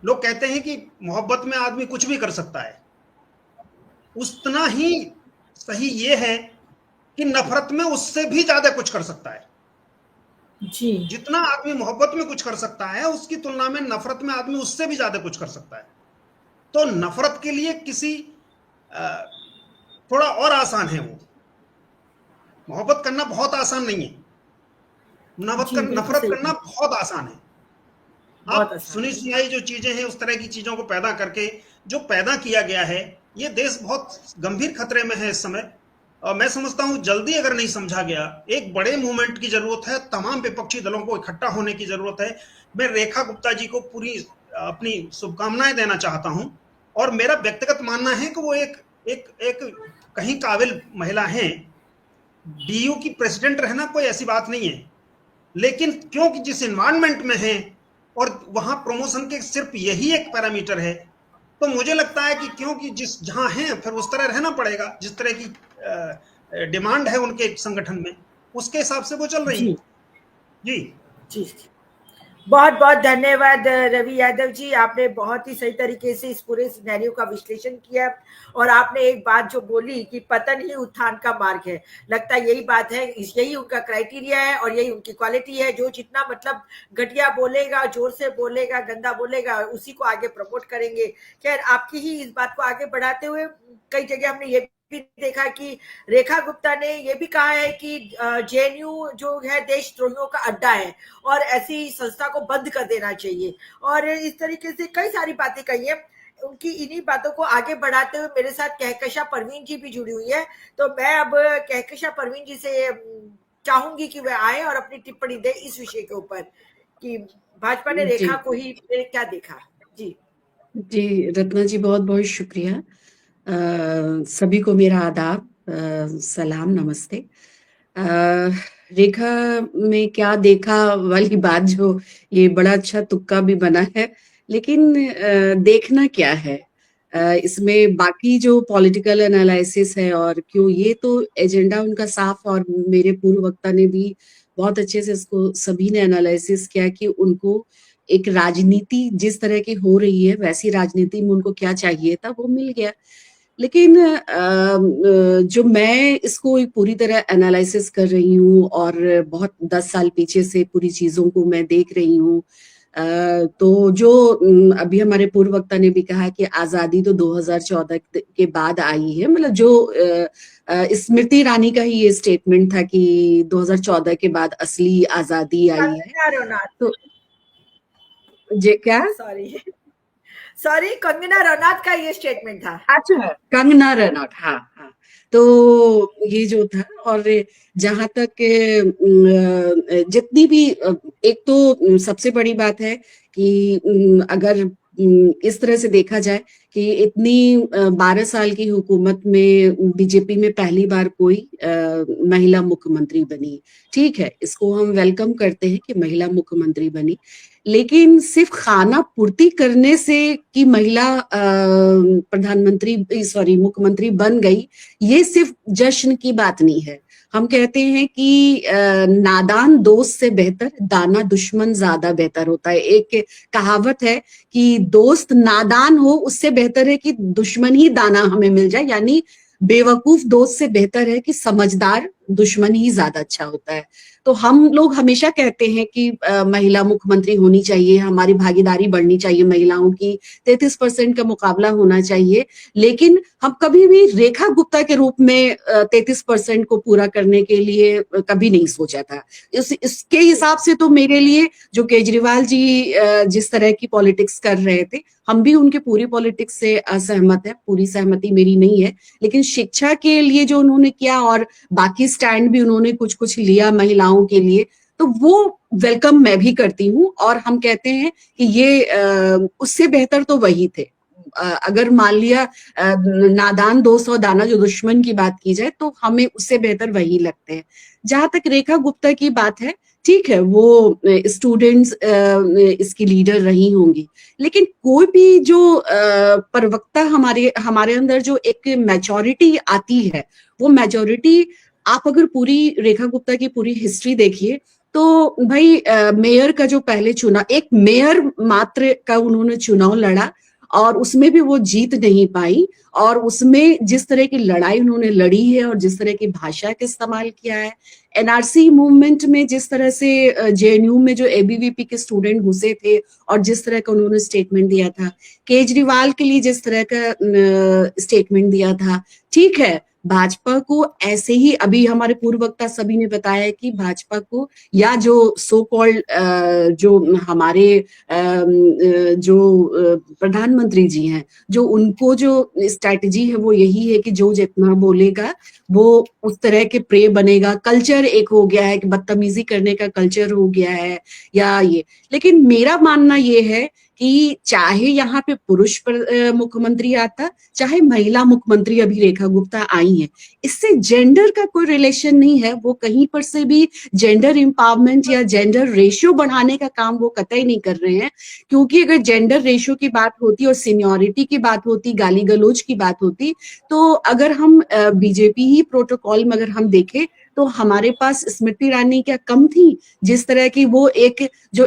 लोग कहते हैं कि मोहब्बत में आदमी कुछ भी कर सकता है। उतना ही सही ये है कि नफरत में उससे भी ज्यादा कुछ कर सकता है जी। जितना आदमी मोहब्बत में कुछ कर सकता है, उसकी तुलना में नफरत में आदमी उससे भी ज्यादा कुछ कर सकता है। तो नफरत के लिए थोड़ा और आसान है, वो मोहब्बत करना बहुत आसान नहीं है, नफरत करना बहुत आसान है। आप सुनी सुनाई जो चीजें हैं, उस तरह की चीजों को पैदा करके जो पैदा किया गया है, ये देश बहुत गंभीर खतरे में है इस समय। और मैं समझता हूं जल्दी अगर नहीं समझा गया, एक बड़े मूवमेंट की जरूरत है, तमाम विपक्षी दलों को इकट्ठा होने की जरूरत है। मैं रेखा गुप्ता जी को पूरी अपनी शुभकामनाएं देना चाहता हूं, और मेरा व्यक्तिगत मानना है कि वो एक कहीं काबिल महिला हैं। डीयू की प्रेसिडेंट रहना कोई ऐसी बात नहीं है, लेकिन क्योंकि जिस एनवायरनमेंट में है और वहां प्रमोशन के सिर्फ यही एक पैरामीटर है, तो मुझे लगता है कि क्योंकि जहां हैं फिर उस तरह रहना पड़ेगा, जिस तरह की डिमांड है उनके संगठन में, उसके हिसाब से वो चल रही है। जी जी, बहुत बहुत धन्यवाद रवि यादव जी, आपने बहुत ही सही तरीके से इस पूरे सिनेरियो का विश्लेषण किया। और आपने एक बात जो बोली कि पतन ही उत्थान का मार्ग है, लगता है यही बात है, यही उनका क्राइटेरिया है और यही उनकी क्वालिटी है। जो जितना मतलब घटिया बोलेगा, जोर से बोलेगा, गंदा बोलेगा, उसी को आगे प्रमोट करेंगे। खैर, आपकी ही इस बात को आगे बढ़ाते हुए कई जगह हमने ये भी देखा कि रेखा गुप्ता ने ये भी कहा है कि जेएनयू जो है देशद्रोहियों का अड्डा है और ऐसी संस्था को बंद कर देना चाहिए, और इस तरीके से कई सारी बातें कही है। उनकी इन्हीं बातों को आगे बढ़ाते हुए मेरे साथ कहकशा परवीन जी भी जुड़ी हुई है। तो मैं अब कहकशा परवीन जी से चाहूंगी कि वे आए और अपनी टिप्पणी दे इस विषय के ऊपर कि भाजपा ने जी रेखा को ही क्या देखा। जी जी रत्ना जी, बहुत बहुत शुक्रिया। सभी को मेरा आदाब, सलाम, नमस्ते। रेखा में क्या देखा वाली बात, जो ये बड़ा अच्छा तुक्का भी बना है, लेकिन देखना क्या है इसमें, बाकी जो पॉलिटिकल एनालिसिस है और क्यों, ये तो एजेंडा उनका साफ, और मेरे पूर्व वक्ता ने भी बहुत अच्छे से इसको सभी ने एनालिसिस किया कि उनको एक राजनीति जिस तरह की हो रही है वैसी राजनीति में उनको क्या चाहिए था वो मिल गया। लेकिन जो मैं इसको एक पूरी तरह एनालिसिस कर रही हूँ और बहुत 10 साल पीछे से पूरी चीजों को मैं देख रही हूँ, तो जो अभी हमारे पूर्व वक्ता ने भी कहा कि आजादी तो 2014 के बाद आई है, मतलब जो स्मृति ईरानी का ही ये स्टेटमेंट था कि 2014 के बाद असली आजादी आई है। कंगना रनौत, तो जे क्या, सॉरी कंगना रनौत का ये स्टेटमेंट था। अच्छा, कंगना रनौत, हाँ हाँ। तो ये जो था, और जहां तक जितनी भी, एक तो सबसे बड़ी बात है कि अगर इस तरह से देखा जाए कि इतनी 12 साल की हुकूमत में बीजेपी में पहली बार कोई महिला मुख्यमंत्री बनी, ठीक है, इसको हम वेलकम करते हैं कि महिला मुख्यमंत्री बनी, लेकिन सिर्फ खाना पूर्ति करने से कि महिला प्रधानमंत्री, सॉरी, मुख्यमंत्री बन गई, ये सिर्फ जश्न की बात नहीं है। हम कहते हैं कि नादान दोस्त से बेहतर दाना दुश्मन ज्यादा बेहतर होता है। एक कहावत है कि दोस्त नादान हो उससे बेहतर है कि दुश्मन ही दाना हमें मिल जाए, यानी बेवकूफ दोस्त से बेहतर है कि समझदार दुश्मन ही ज्यादा अच्छा होता है। तो हम लोग हमेशा कहते हैं कि महिला मुख्यमंत्री होनी चाहिए, हमारी भागीदारी बढ़नी चाहिए, महिलाओं की 33% का मुकाबला होना चाहिए, लेकिन हम कभी भी रेखा गुप्ता के रूप में 33% को पूरा करने के लिए कभी नहीं सोचा था। इसके हिसाब से तो मेरे लिए जो केजरीवाल जी जिस तरह की पॉलिटिक्स कर रहे थे, हम भी उनके पूरी पॉलिटिक्स से असहमत है, पूरी सहमति मेरी नहीं है, लेकिन शिक्षा के लिए जो उन्होंने किया और बाकी स्टैंड भी उन्होंने कुछ कुछ लिया महिलाओं के लिए, तो वो वेलकम मैं भी करती हूँ। और हम कहते हैं कि ये उससे बेहतर तो वही थे। अगर मान लिया नादान दोस्त और दाना जो दुश्मन की बात की जाए, तो हमें उससे बेहतर वही लगते हैं। जहां तक रेखा गुप्ता की बात है, ठीक है, वो स्टूडेंट्स इसकी लीडर रही होंगी, लेकिन कोई भी जो प्रवक्ता हमारे अंदर जो एक मैच्योरिटी आती है, वो मैच्योरिटी आप अगर पूरी रेखा गुप्ता की पूरी हिस्ट्री देखिए, तो भाई मेयर का जो पहले चुना, एक मेयर मात्र का उन्होंने चुनाव लड़ा और उसमें भी वो जीत नहीं पाई, और उसमें जिस तरह की लड़ाई उन्होंने लड़ी है और जिस तरह की भाषा का इस्तेमाल किया है, एनआरसी मूवमेंट में जिस तरह से जेएनयू में जो एबीवीपी के स्टूडेंट घुसे थे और जिस तरह का उन्होंने स्टेटमेंट दिया था, केजरीवाल के लिए जिस तरह का स्टेटमेंट दिया था, ठीक है, भाजपा को ऐसे ही, अभी हमारे पूर्व वक्ता सभी ने बताया कि भाजपा को, या जो सो कॉल्ड जो हमारे जो प्रधानमंत्री जी हैं, जो उनको जो स्ट्रैटेजी है वो यही है कि जो जितना बोलेगा वो उस तरह के प्रे बनेगा। कल्चर एक हो गया है कि बदतमीजी करने का कल्चर हो गया है या ये। लेकिन मेरा मानना ये है कि चाहे यहाँ पे पुरुष मुख्यमंत्री आता, चाहे महिला मुख्यमंत्री अभी रेखा गुप्ता आई है, इससे जेंडर का कोई रिलेशन नहीं है। वो कहीं पर से भी जेंडर एम्पावरमेंट या जेंडर रेशियो बढ़ाने का काम वो कतई नहीं कर रहे हैं, क्योंकि अगर जेंडर रेशियो की बात होती और सीनियरिटी की बात होती, गाली गलौज की बात होती, तो अगर हम बीजेपी ही प्रोटोकॉल में अगर हम देखें तो हमारे पास स्मृति ईरानी क्या कम थी, जिस तरह की वो एक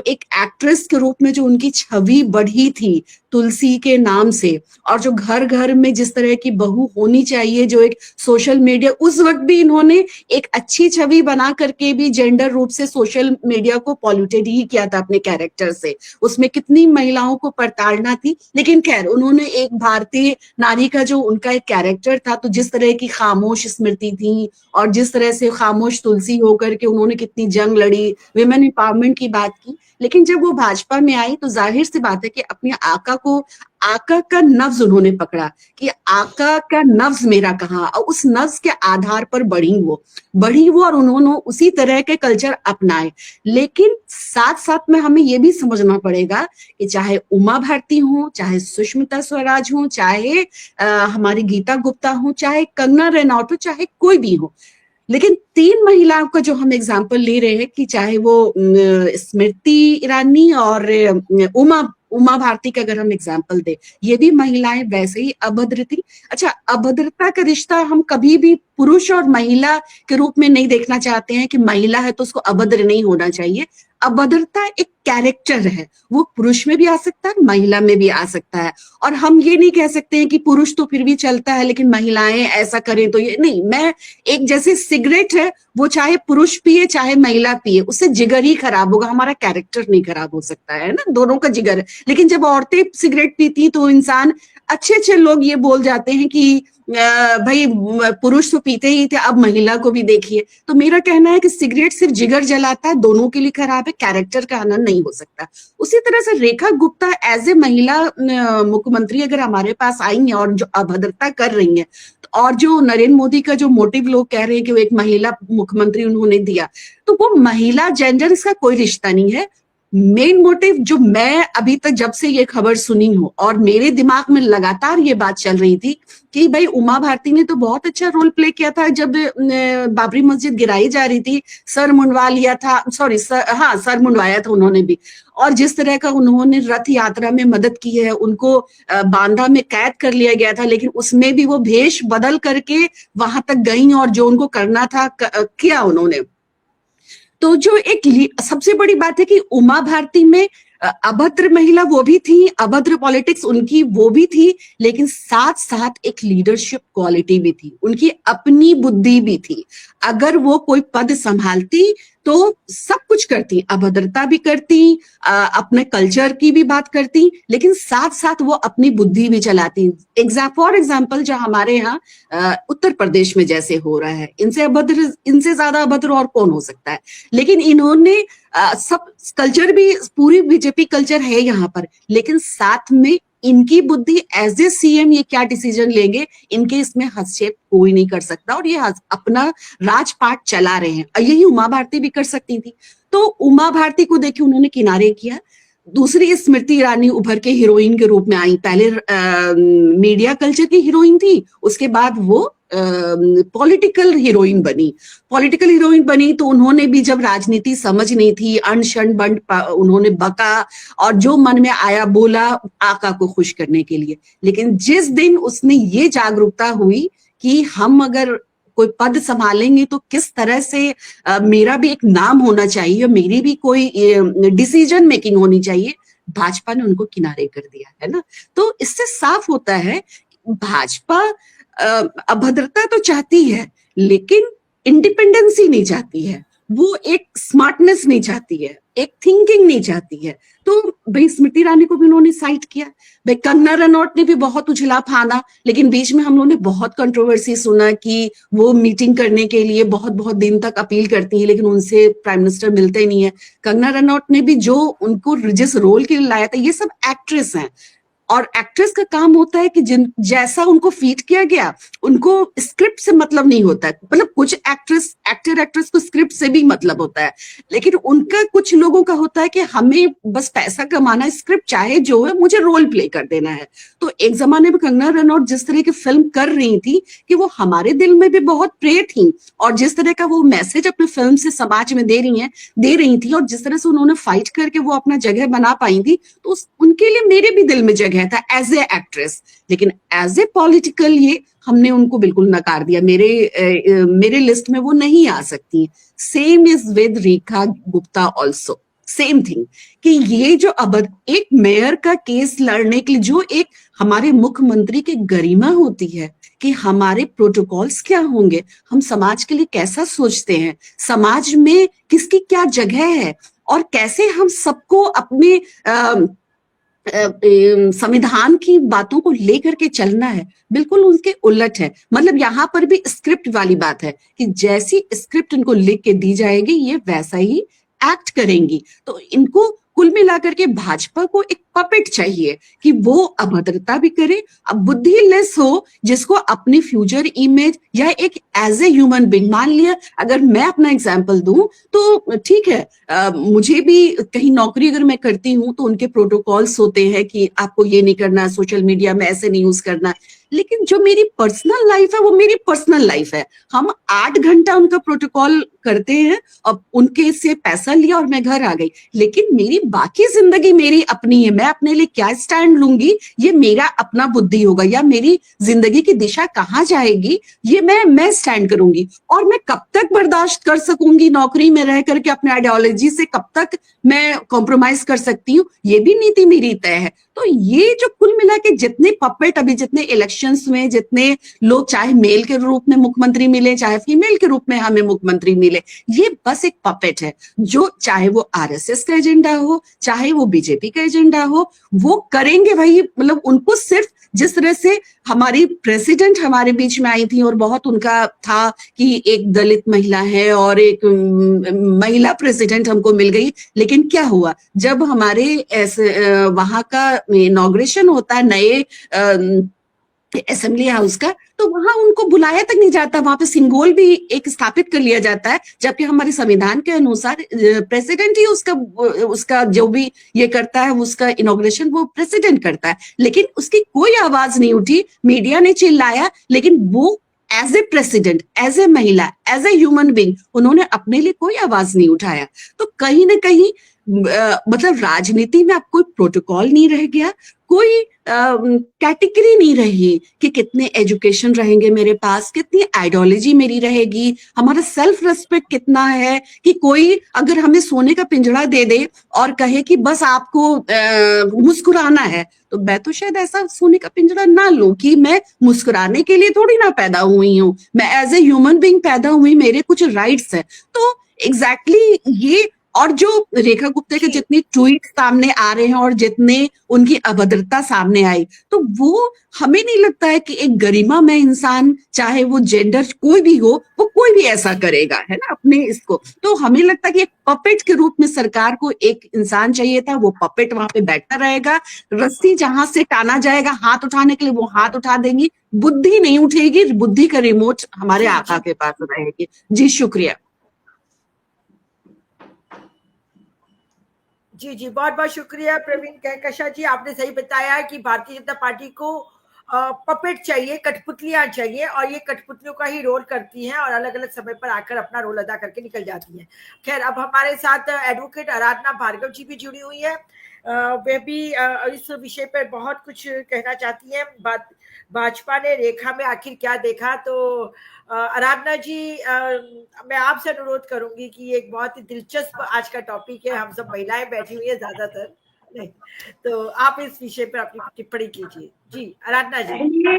एक्ट्रेस के रूप में जो उनकी छवि बढ़ी थी तुलसी के नाम से, और जो घर घर में जिस तरह की बहू होनी चाहिए, जो एक सोशल मीडिया, उस वक्त भी इन्होंने एक अच्छी छवि बना करके भी जेंडर रूप से सोशल मीडिया को पॉल्यूटेड ही किया था अपने कैरेक्टर से। उसमें कितनी महिलाओं को प्रताड़ना थी, लेकिन खैर उन्होंने एक भारतीय नारी का जो उनका एक कैरेक्टर था, तो जिस तरह की खामोश स्मृति थी और जिस तरह से खामोश तुलसी होकर के उन्होंने कितनी जंग लड़ी, विमेन एम्पावरमेंट की बात की, लेकिन जब वो भाजपा में आई तो जाहिर सी बात है कि अपने आका को आका का नब्ज उन्होंने पकड़ा कि आका का नब्ज मेरा कहाँ, और उस नब्ज के आधार पर बढ़ी वो और उन्होंने उसी तरह के कल्चर अपनाए। लेकिन साथ साथ में हमें ये भी समझना पड़ेगा कि चाहे उमा भारती हो, चाहे सुष्मिता स्वराज हो, चाहे हमारी गीता गुप्ता हो, चाहे कंगना रनौत हो, चाहे कोई भी हो, लेकिन 3 महिलाओं का जो हम एग्जाम्पल ले रहे हैं कि चाहे वो स्मृति ईरानी और उमा भारती का अगर हम एग्जाम्पल दे, ये भी महिलाएं वैसे ही अभद्र थी। अच्छा, अभद्रता का रिश्ता हम कभी भी पुरुष और महिला के रूप में नहीं देखना चाहते हैं कि महिला है तो उसको अभद्र नहीं होना चाहिए। अभद्रता एक कैरेक्टर है, वो पुरुष में भी आ सकता है, महिला में भी आ सकता है। और हम ये नहीं कह सकते हैं कि पुरुष तो फिर भी चलता है लेकिन महिलाएं ऐसा करें तो ये नहीं। मैं एक जैसे सिगरेट है, वो चाहे पुरुष पिए चाहे महिला पिए, उससे जिगर ही खराब होगा, हमारा कैरेक्टर नहीं खराब हो सकता है ना, दोनों का जिगर। लेकिन जब औरतें सिगरेट पीती तो इंसान, अच्छे लोग ये बोल जाते हैं कि भाई पुरुष तो पीते ही थे, अब महिला को भी देखिए। तो मेरा कहना है कि सिगरेट सिर्फ जिगर जलाता है, दोनों के लिए खराब है, कैरेक्टर का आनंद नहीं हो सकता। उसी तरह से रेखा गुप्ता एज ए महिला मुख्यमंत्री अगर हमारे पास आई है और जो अभद्रता कर रही है, और जो नरेंद्र मोदी का जो मोटिव लोग कह रहे हैं कि वो एक महिला मुख्यमंत्री उन्होंने दिया, तो वो महिला जेंडर इसका कोई रिश्ता नहीं है। मेन मोटिव जो मैं अभी तक जब से ये खबर सुनी हूं और मेरे दिमाग में लगातार ये बात चल रही थी कि भाई उमा भारती ने तो बहुत अच्छा रोल प्ले किया था जब बाबरी मस्जिद गिराई जा रही थी, सर मुंडवा लिया था, सर मुंडवाया था उन्होंने भी, और जिस तरह का उन्होंने रथ यात्रा में मदद की है, उनको बांदा में कैद कर लिया गया था, लेकिन उसमें भी वो भेष बदल करके वहां तक गई और जो उनको करना था किया उन्होंने। तो जो एक सबसे बड़ी बात है कि उमा भारती में अभद्र महिला वो भी थी, अभद्र पॉलिटिक्स उनकी वो भी थी, लेकिन साथ साथ एक लीडरशिप क्वालिटी भी थी, उनकी अपनी बुद्धि भी थी। अगर वो कोई पद संभालती तो सब कुछ करती, अभद्रता भी करती, अपने कल्चर की भी बात करती, लेकिन साथ साथ वो अपनी बुद्धि भी चलाती। फॉर एग्जाम्पल जो हमारे यहाँ उत्तर प्रदेश में जैसे हो रहा है, इनसे ज्यादा अभद्र और कौन हो सकता है। लेकिन इन्होंने सब कल्चर भी, पूरी बीजेपी कल्चर है यहाँ पर, लेकिन साथ में इनकी बुद्धि एज ए सीएम ये क्या डिसीजन लेंगे, इनके इसमें हस्तक्षेप कोई नहीं कर सकता, और ये अपना राजपाट चला रहे हैं। यही उमा भारती भी कर सकती थी, तो उमा भारती को देखिए उन्होंने किनारे किया। दूसरी स्मृति ईरानी उभर के हीरोइन के रूप में आई, पहले मीडिया कल्चर की हीरोइन थी, उसके बाद वो पॉलिटिकल हीरोइन बनी तो उन्होंने भी जब राजनीति समझ नहीं थी, अनशन बंड उन्होंने बका और जो मन में आया बोला आका को खुश करने के लिए। लेकिन जिस दिन उसने ये जागरूकता हुई कि हम अगर कोई पद संभालेंगे तो किस तरह से मेरा भी एक नाम होना चाहिए, मेरी भी कोई डिसीजन मेकिंग होनी चाहिए, भाजपा ने उनको किनारे कर दिया है ना। तो इससे साफ होता है भाजपा अभद्रता तो चाहती है लेकिन इंडिपेंडेंसी नहीं चाहती है, वो एक स्मार्टनेस नहीं चाहती है, एक थिंकिंग नहीं चाहती है। तो भाई स्मृति ईरानी को भी उन्होंने साइड किया, भाई कंगना रनौत ने भी बहुत उछला फाना, लेकिन बीच में हम लोगों ने बहुत कंट्रोवर्सी सुना कि वो मीटिंग करने के लिए बहुत बहुत दिन तक अपील करती है लेकिन उनसे प्राइम मिनिस्टर मिलते नहीं है। कंगना रनौत ने भी जो उनको जिस रोल के लिए लाया था, ये सब एक्ट्रेस हैं और एक्ट्रेस का काम होता है कि जैसा उनको फीड किया गया, उनको स्क्रिप्ट से मतलब नहीं होता है। मतलब कुछ एक्ट्रेस को स्क्रिप्ट से भी मतलब होता है, लेकिन उनका कुछ लोगों का होता है कि हमें बस पैसा कमाना है, स्क्रिप्ट चाहे जो है मुझे रोल प्ले कर देना है। तो एक जमाने में कंगना रनौत जिस तरह की फिल्म कर रही थी कि वो हमारे दिल में भी बहुत प्रिय थी, और जिस तरह का वो मैसेज अपने फिल्म से समाज में दे रही थी, और जिस तरह से उन्होंने फाइट करके वो अपना जगह बना पाई थी, तो उनके लिए मेरे भी दिल में जगह था एज ए एक्ट्रेस। लेकिन एज ए पॉलिटिकल ये हमने उनको बिल्कुल नकार दिया, मेरे लिस्ट में वो नहीं आ सकती। Same is with Rekha Gupta also, same thing कि ये जो अब एक मेयर का केस लड़ने के लिए जो एक हमारे मुख्यमंत्री की गरिमा होती है कि हमारे प्रोटोकॉल्स क्या होंगे, हम समाज के लिए कैसा सोचते हैं, समाज में किसकी क्या जगह है, और कैसे हम सबको अपने संविधान की बातों को लेकर के चलना है, बिल्कुल उनके उलट है। मतलब यहाँ पर भी स्क्रिप्ट वाली बात है कि जैसी स्क्रिप्ट इनको लिख के दी जाएगी ये वैसा ही एक्ट करेंगी। तो इनको कुल मिलाकर के भाजपा को एक पपेट चाहिए कि वो अभद्रता भी करे, अब बुद्धिलेस हो, जिसको अपनी फ्यूचर इमेज या एक एज ए ह्यूमन बीइंग, मान लिया अगर मैं अपना एग्जांपल दूं तो ठीक है, मुझे भी कहीं नौकरी अगर मैं करती हूँ तो उनके प्रोटोकॉल्स होते हैं कि आपको ये नहीं करना, सोशल मीडिया में ऐसे नहीं यूज करना, लेकिन जो मेरी पर्सनल लाइफ है वो मेरी पर्सनल लाइफ है। हम 8 घंटा उनका प्रोटोकॉल करते हैं, अब उनके से पैसा लिया और मैं घर आ गई, लेकिन मेरी बाकी जिंदगी मेरी अपनी है, मैं अपने लिए क्या स्टैंड लूंगी ये मेरा अपना बुद्धि होगा, या मेरी जिंदगी की दिशा कहाँ जाएगी ये मैं स्टैंड करूंगी। और मैं कब तक बर्दाश्त कर सकूंगी नौकरी में रह करके, अपने आइडियोलॉजी से कब तक मैं कॉम्प्रोमाइज कर सकती हूँ, ये भी नीति मेरी तय है। तो ये जो कुल मिला के जितने पपेट अभी, जितने इलेक्शंस में जितने लोग, चाहे मेल के रूप में मुख्यमंत्री मिले चाहे फीमेल के रूप में हमें मुख्यमंत्री मिले, ये बस एक पपेट है, जो चाहे वो आरएसएस का एजेंडा हो चाहे वो बीजेपी का एजेंडा हो, वो करेंगे भाई। मतलब उनको सिर्फ जिस तरह से हमारी प्रेसिडेंट हमारे बीच में आई थी और बहुत उनका था कि एक दलित महिला है और एक महिला प्रेसिडेंट हमको मिल गई, लेकिन क्या हुआ जब हमारे ऐसे वहां का इनॉग्रेशन होता है नए असेंबली हाउस का, तो वहां उनको बुलाया तक नहीं जाता, वहां पे सिंबल भी एक स्थापित कर लिया जाता है, जबकि हमारे संविधान के अनुसार प्रेसिडेंट ही उसका जो भी ये करता है, उसका इनॉग्रेशन वो प्रेसिडेंट करता है, लेकिन उसकी कोई आवाज नहीं उठी। मीडिया ने चिल्लाया, लेकिन वो as a president, as a महिला, एज ए ह्यूमन बीइंग उन्होंने अपने लिए कोई आवाज नहीं उठाया। तो कहीं ना कहीं मतलब राजनीति में अब कोई प्रोटोकॉल नहीं रह गया, कोई कैटेगरी नहीं रही कि कितने एजुकेशन रहेंगे मेरे पास, कितनी आइडियोलॉजी मेरी रहेगी, हमारा सेल्फ रेस्पेक्ट कितना है कि कोई अगर हमें सोने का पिंजरा दे दे और कहे कि बस आपको मुस्कुराना है, तो मैं तो शायद ऐसा सोने का पिंजरा ना लूं कि मैं मुस्कुराने के लिए थोड़ी ना पैदा हुई हूं, मैं एज ए ह्यूमन बीइंग पैदा हुई, मेरे कुछ राइट्स है। तो एग्जैक्टली ये, और जो रेखा गुप्ता के जितने ट्वीट सामने आ रहे हैं और जितने उनकी अभद्रता सामने आई, तो वो हमें नहीं लगता है कि एक गरिमा में इंसान, चाहे वो जेंडर कोई भी हो, वो कोई भी ऐसा करेगा, है ना, अपने इसको। तो हमें लगता है कि एक पपेट के रूप में सरकार को एक इंसान चाहिए था, वो पपेट वहां पे बैठा रहेगा, रस्सी जहां से टाना जाएगा हाथ उठाने के लिए वो हाथ उठा देंगी, बुद्धि नहीं उठेगी, बुद्धि का रिमोट हमारे आका के पास रहेगी। जी शुक्रिया। जी जी, बहुत बहुत शुक्रिया प्रवीण कहकशा जी, आपने सही बताया है कि भारतीय जनता पार्टी को पपेट चाहिए, कठपुतलियां चाहिए, और ये कठपुतलियों का ही रोल करती हैं और अलग अलग समय पर आकर अपना रोल अदा करके निकल जाती हैं। खैर, अब हमारे साथ एडवोकेट आराधना भार्गव जी भी जुड़ी हुई है, वे भी इस विषय पर बहुत कुछ कहना चाहती हैं। भाजपा ने रेखा में आखिर क्या देखा, तो आराधना जी, मैं आपसे अनुरोध करूंगी कि एक बहुत ही दिलचस्प आज का टॉपिक है, हम सब महिलाएं बैठी हुई है ज्यादातर, नहीं, तो आप इस विषय पर अपनी टिप्पणी कीजिए। जी आराधना जी।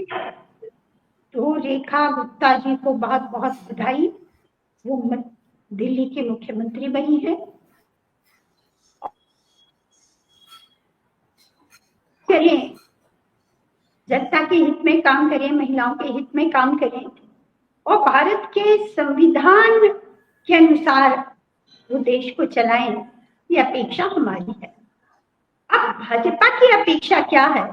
तो रेखा गुप्ता जी को बहुत बहुत बधाई, वो दिल्ली के मुख्यमंत्री बनी है। करें, जनता के हित में काम करें, महिलाओं के हित में काम करें, और भारत के संविधान के अनुसार वो देश को चलाएं, ये अपेक्षा हमारी है। अब भाजपा की अपेक्षा क्या है,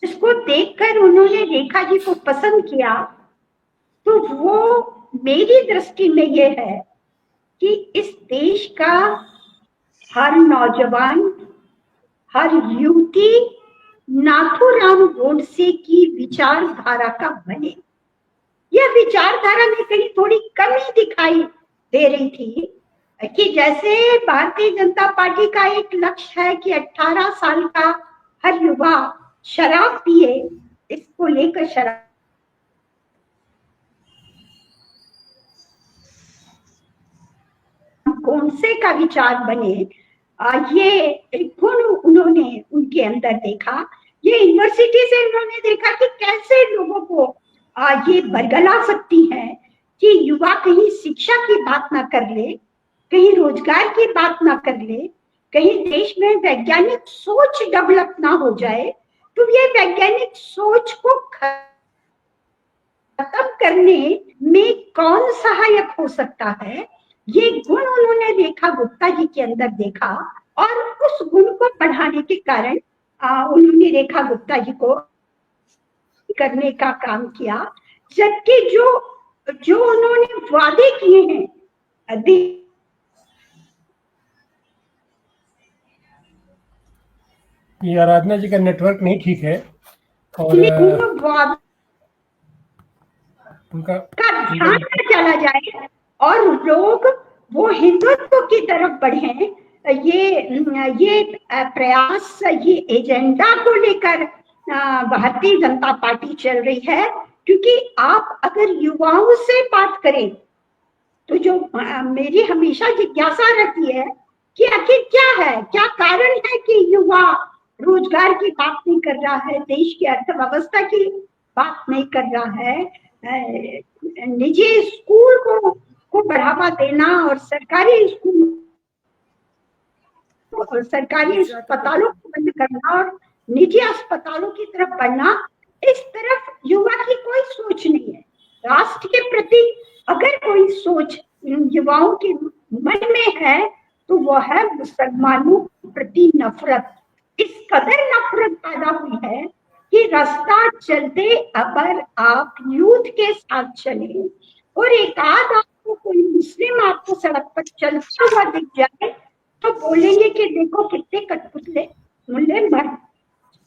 इसको देखकर उन्होंने रेखा जी को पसंद किया, तो वो मेरी दृष्टि में ये है कि इस देश का हर नौजवान, हर युवती नाथूराम गोडसे की विचारधारा का बने। यह विचारधारा में कहीं थोड़ी कमी दिखाई दे रही थी कि जैसे भारतीय जनता पार्टी का एक लक्ष्य है कि 18 साल का हर युवा शराब पिए, इसको लेकर शराब गोडसे का विचार बने, ये गुण उन्होंने उनके अंदर देखा। ये यूनिवर्सिटी से उन्होंने देखा कि कैसे लोगों को ये बरगला सकती है कि युवा कहीं शिक्षा की बात ना कर ले, कहीं रोजगार की बात ना कर ले, कहीं देश में वैज्ञानिक सोच डेवलप ना हो जाए, तो ये वैज्ञानिक सोच को खत्म करने में कौन सहायक हो सकता है, ये गुण उन्होंने रेखा गुप्ता जी के अंदर देखा और उस गुण को बढ़ाने के कारण उन्होंने रेखा गुप्ता जी को करने का काम किया, जबकि जो उन्होंने वादे किए हैं ये आराधना जी का नेटवर्क नहीं ठीक है और उनका ध्यान में चला जाए और लोग वो हिंदुत्व की तरफ बढ़े, ये प्रयास, ये एजेंडा को लेकर भारतीय जनता पार्टी चल रही है। क्योंकि आप अगर युवाओं से बात करें तो जो मेरी हमेशा जिज्ञासा रहती है कि आखिर क्या है, क्या कारण है कि युवा रोजगार की बात नहीं कर रहा है, देश की अर्थव्यवस्था की बात नहीं कर रहा है, निजी स्कूल को बढ़ावा देना और सरकारी स्कूल और सरकारी अस्पतालों को बंद करना और निजी अस्पतालों की तरफ बढ़ना, इस तरफ युवा की कोई सोच नहीं है। राष्ट्र के प्रति अगर कोई सोच युवाओं के मन में है तो वो है मुसलमानों के प्रति नफरत। इस कदर नफरत पैदा हुई है कि रास्ता चलते अगर आप यूथ के साथ चले और एक आध आपको कोई मुस्लिम आपको सड़क पर चलता हुआ दिख जाए तो बोलेंगे कि देखो कितने कठपुतले मुल्ले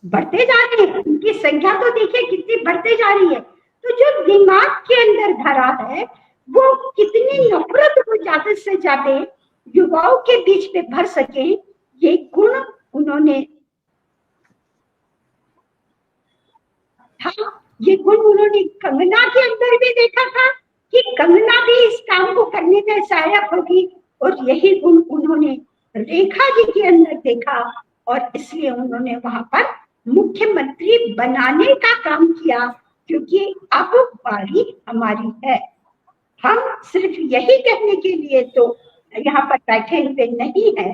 बढ़ते जा रहे हैं, उनकी संख्या तो देखिए कितनी बढ़ते जा रही है। तो जो दिमाग के अंदर धरा है वो कितनी नफरत को ज्यादा से ज्यादा युवाओं के बीच में भर सके, ये गुण उन्होंने कंगना के अंदर भी देखा था कि कंगना भी इस काम को करने में सहायक होगी, और यही गुण उन्होंने रेखा जी के अंदर देखा और इसलिए उन्होंने वहां पर मुख्यमंत्री बनाने का काम किया। क्योंकि अब बारी हमारी है, हम सिर्फ यही कहने के लिए तो यहाँ पर बैठे हुए नहीं है,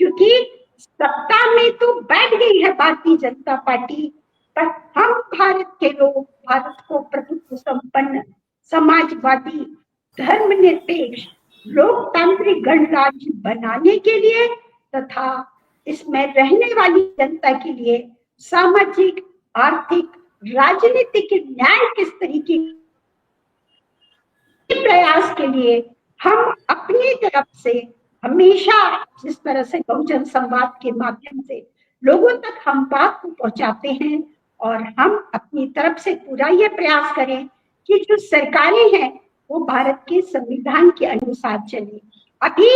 क्योंकि सत्ता में तो बैठ गई है भारतीय जनता पार्टी, पर हम भारत के लोग भारत को प्रभुत्व संपन्न, समाजवादी, धर्मनिरपेक्ष, लोकतांत्रिक गणराज्य बनाने के लिए तथा इसमें रहने वाली जनता के लिए सामाजिक, आर्थिक, राजनीतिक न्याय किस तरीके के प्रयास के लिए हम अपनी तरफ से हमेशा जिस तरह से बहुजन संवाद के माध्यम से लोगों तक हम बात को पहुंचाते हैं और हम अपनी तरफ से पूरा ये प्रयास करें कि जो सरकारें हैं वो भारत के संविधान के अनुसार चले। अभी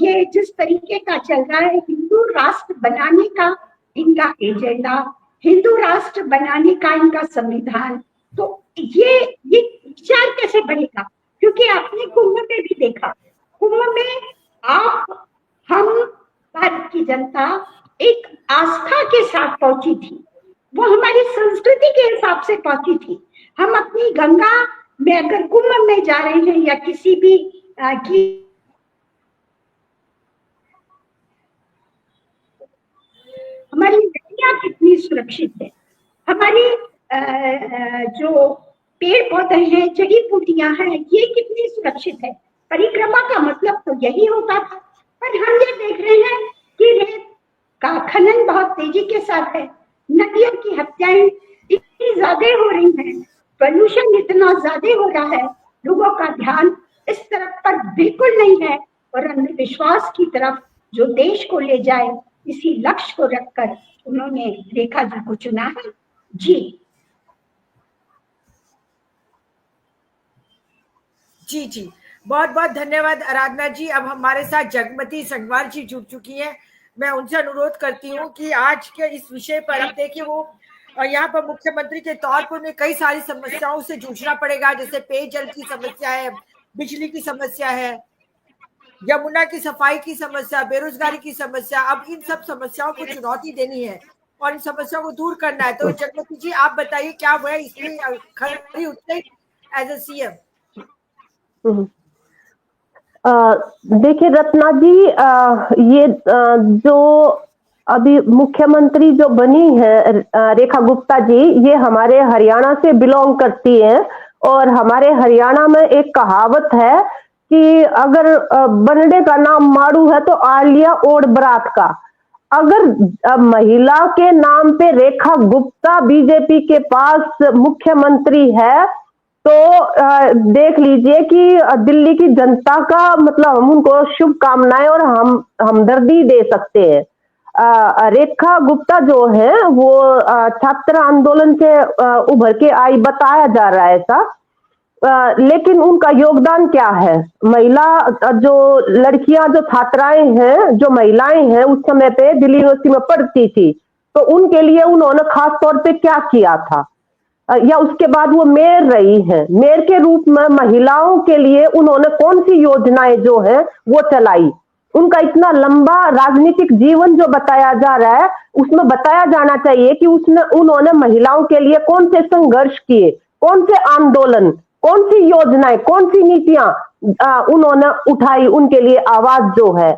ये जिस तरीके का चल रहा है, हिंदू राष्ट्र बनाने का इनका एजेंडा, हिंदू राष्ट्र बनाने का इनका संविधान, तो ये विचार कैसे बढ़ेगा? क्योंकि आपने कुंभ में भी देखा, कुंभ में हम भारत की जनता एक आस्था के साथ पहुंची थी, वो हमारी संस्कृति के हिसाब से पहुंची थी। हम अपनी गंगा में अगर कुंभ में जा रहे हैं या किसी भी की हमारी नदियां कितनी सुरक्षित है, हमारी जो पेड़ पौधे हैं, जड़ी बूटियां हैं, ये कितनी सुरक्षित है। परिक्रमा का मतलब तो यही होता था, पर हम ये देख रहे हैं कि रेत का खनन बहुत तेजी के साथ है, नदियों की हत्याएं इतनी ज्यादा हो रही हैं, पोल्यूशन इतना ज्यादा हो रहा है, लोगों का ध्यान इस तरफ पर बिल्कुल नहीं है और अंधविश्वास की तरफ जो देश को ले जाए, इसी लक्ष्य को रखकर उन्होंने रेखा जी को चुना है। जी जी जी, बहुत बहुत धन्यवाद आराधना जी। अब हमारे साथ जगमती संगवार जी जुड़ चुकी हैं। मैं उनसे अनुरोध करती हूँ कि आज के इस विषय पर, अब देखिए वो यहाँ पर मुख्यमंत्री के तौर पर उन्हें कई सारी समस्याओं से जूझना पड़ेगा, जैसे पेयजल की समस्या है, बिजली की समस्या है, यमुना की सफाई की समस्या, बेरोजगारी की समस्या। अब इन सब समस्याओं को चुनौती देनी है और इन समस्याओं को दूर करना है। तो जगमती जी आप बताइए क्या वह इसमें खड़ी उतरे एज ए सीएम? देखिए रत्ना जी, ये जो अभी मुख्यमंत्री जो बनी है रेखा गुप्ता जी, ये हमारे हरियाणा से बिलोंग करती हैं और हमारे हरियाणा में एक कहावत है कि अगर बंडे का नाम मारू है तो आ लिया ओढ़ बरात का। अगर महिला के नाम पे रेखा गुप्ता बीजेपी के पास मुख्यमंत्री है तो देख लीजिए कि दिल्ली की जनता का मतलब हम उनको शुभकामनाएं और हम हमदर्दी दे सकते हैं। रेखा गुप्ता जो है वो छात्र आंदोलन से उभर के आई, बताया जा रहा है ऐसा, लेकिन उनका योगदान क्या है? महिला जो लड़कियां, जो छात्राएं हैं, जो महिलाएं हैं उस समय पे दिल्ली यूनिवर्सिटी में पढ़ती थी, तो उनके लिए उन्होंने खास तौर पे क्या किया था? या उसके बाद वो मेयर रही हैं, मेयर के रूप में महिलाओं के लिए उन्होंने कौन सी योजनाएं जो है वो चलाई? उनका इतना लंबा राजनीतिक जीवन जो बताया जा रहा है उसमें बताया जाना चाहिए कि उन्होंने महिलाओं के लिए कौन से संघर्ष किए, कौन से आंदोलन, कौन सी योजनाएं, कौन सी नीतियां उन्होंने उठाई, उनके लिए आवाज जो है।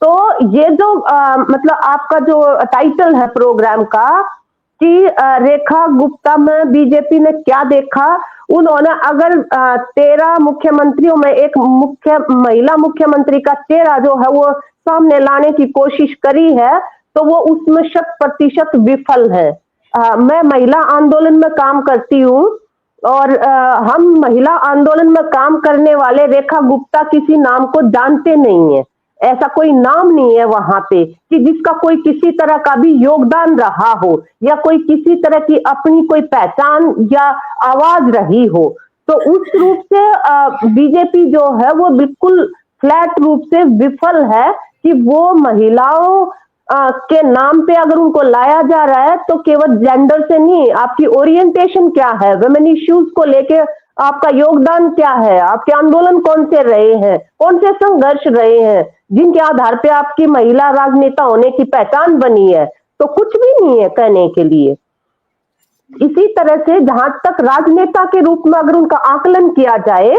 तो ये जो मतलब आपका जो टाइटल है प्रोग्राम का कि रेखा गुप्ता में बीजेपी ने क्या देखा, उन्होंने अगर 13 मुख्यमंत्रियों में एक महिला मुख्यमंत्री का चेहरा जो है वो सामने लाने की कोशिश करी है तो वो उसमें 100% विफल है। मैं महिला आंदोलन में काम करती हूँ और हम महिला आंदोलन में काम करने वाले रेखा गुप्ता किसी नाम को जानते नहीं है। ऐसा कोई नाम नहीं है वहां पे कि जिसका कोई किसी तरह का भी योगदान रहा हो या कोई किसी तरह की अपनी कोई पहचान या आवाज रही हो। तो उस रूप से बीजेपी जो है वो बिल्कुल फ्लैट रूप से विफल है कि वो महिलाओं के नाम पे अगर उनको लाया जा रहा है तो केवल जेंडर से नहीं, आपकी ओरिएंटेशन क्या है, वुमेन इश्यूज को लेके आपका योगदान क्या है, आपके आंदोलन कौन से रहे हैं, कौन से संघर्ष रहे हैं जिनके आधार पे आपकी महिला राजनेता होने की पहचान बनी है, तो कुछ भी नहीं है कहने के लिए। इसी तरह से जहां तक राजनेता के रूप में अगर उनका आकलन किया जाए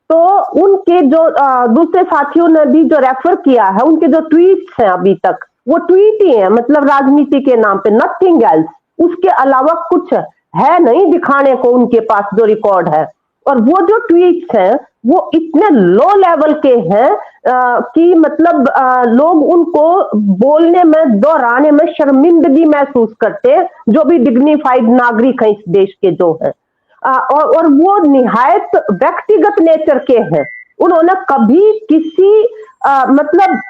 तो उनके जो दूसरे साथियों ने भी जो रेफर किया है, उनके जो ट्वीट्स हैं अभी तक वो ट्वीट ही है, मतलब राजनीति के नाम पे, नथिंग एल्स। उसके अलावा कुछ है नहीं दिखाने को उनके पास जो रिकॉर्ड है। और वो जो ट्वीट्स हैं वो इतने लो लेवल के हैं कि मतलब लोग उनको बोलने में, दोहराने में शर्मिंदगी महसूस करते हैं, जो भी डिग्निफाइड नागरिक हैं इस देश के जो है। और वो निहायत व्यक्तिगत नेचर के हैं। उन्होंने कभी किसी मतलब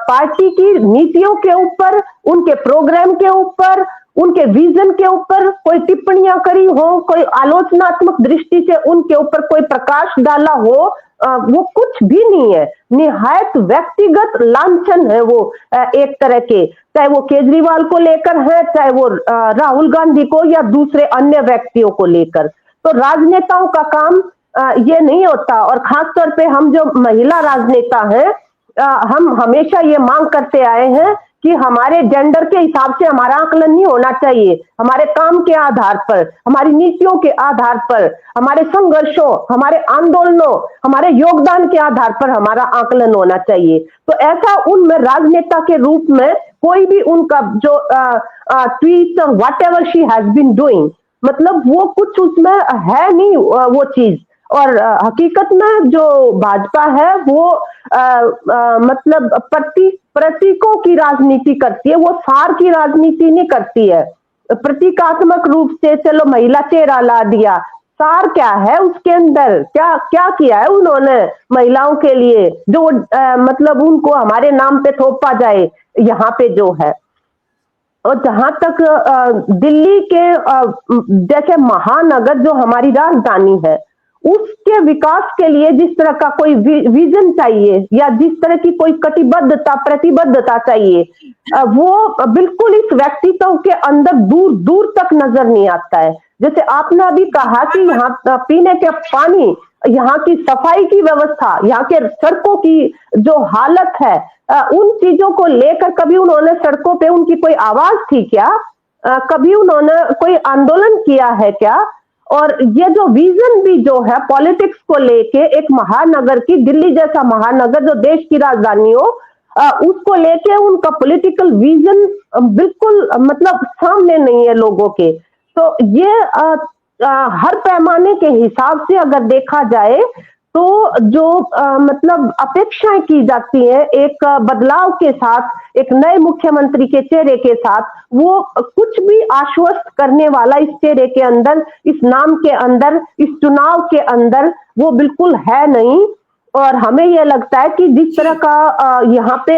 पार्टी की नीतियों के ऊपर, उनके प्रोग्राम के ऊपर, उनके विजन के ऊपर कोई टिप्पणियां करी हो, कोई आलोचनात्मक दृष्टि से उनके ऊपर कोई प्रकाश डाला हो, वो कुछ भी नहीं है। निहायत व्यक्तिगत लांछन है वो एक तरह के, चाहे वो केजरीवाल को लेकर है, चाहे वो राहुल गांधी को या दूसरे अन्य व्यक्तियों को लेकर। तो राजनेताओं का काम ये नहीं होता। और खास तौर पे हम जो महिला राजनेता हैं, हम हमेशा ये मांग करते आए हैं कि हमारे जेंडर के हिसाब से हमारा आकलन नहीं होना चाहिए। हमारे काम के आधार पर, हमारी नीतियों के आधार पर, हमारे संघर्षों, हमारे आंदोलनों, हमारे योगदान के आधार पर हमारा आकलन होना चाहिए। तो ऐसा उनमें राजनेता के रूप में कोई भी उनका जो ट्वीट और whatever she has been doing, मतलब वो कुछ उसमें है नहीं वो चीज। और हकीकत में जो भाजपा है वो मतलब प्रतीकों की राजनीति करती है, वो सार की राजनीति नहीं करती है। प्रतीकात्मक रूप से चलो महिला चेहरा ला दिया, सार क्या है उसके अंदर, क्या क्या किया है उन्होंने महिलाओं के लिए जो मतलब उनको हमारे नाम पे थोपा जाए यहाँ पे जो है। और जहां तक दिल्ली के जैसे महानगर जो हमारी राजधानी है, उसके विकास के लिए जिस तरह का कोई विजन चाहिए या जिस तरह की कोई कटिबद्धता, प्रतिबद्धता चाहिए, वो बिल्कुल इस व्यक्तित्व के अंदर दूर दूर तक नजर नहीं आता है। जैसे आपने अभी कहा कि यहाँ पीने के पानी, यहाँ की सफाई की व्यवस्था, यहाँ के सड़कों की जो हालत है, उन चीजों को लेकर कभी उन्होंने सड़कों पे उनकी कोई आवाज थी क्या? कभी उन्होंने कोई आंदोलन किया है क्या? और ये जो विजन भी जो है पॉलिटिक्स को लेके, एक महानगर की, दिल्ली जैसा महानगर जो देश की राजधानी हो, उसको लेके उनका पॉलिटिकल विजन बिल्कुल मतलब सामने नहीं है लोगों के। तो ये हर पैमाने के हिसाब से अगर देखा जाए तो जो मतलब अपेक्षाएं की जाती है एक बदलाव के साथ, एक नए मुख्यमंत्री के चेहरे के साथ, वो कुछ भी आश्वस्त करने वाला इस चेहरे के अंदर, इस नाम के अंदर, इस चुनाव के अंदर वो बिल्कुल है नहीं। और हमें यह लगता है कि जिस तरह का यहाँ पे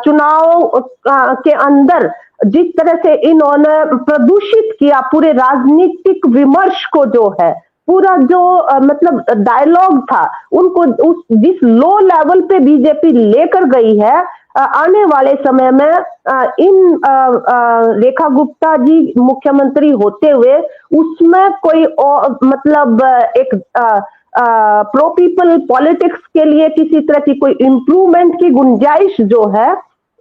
चुनाव के अंदर जिस तरह से इन्होंने प्रदूषित किया पूरे राजनीतिक विमर्श को, जो है पूरा जो मतलब डायलॉग था, उनको उस जिस लो लेवल पे बीजेपी लेकर गई है, आने वाले समय में इन रेखा गुप्ता जी मुख्यमंत्री होते हुए उसमें कोई मतलब एक प्रो पीपल पॉलिटिक्स के लिए किसी तरह की कोई इम्प्रूवमेंट की गुंजाइश जो है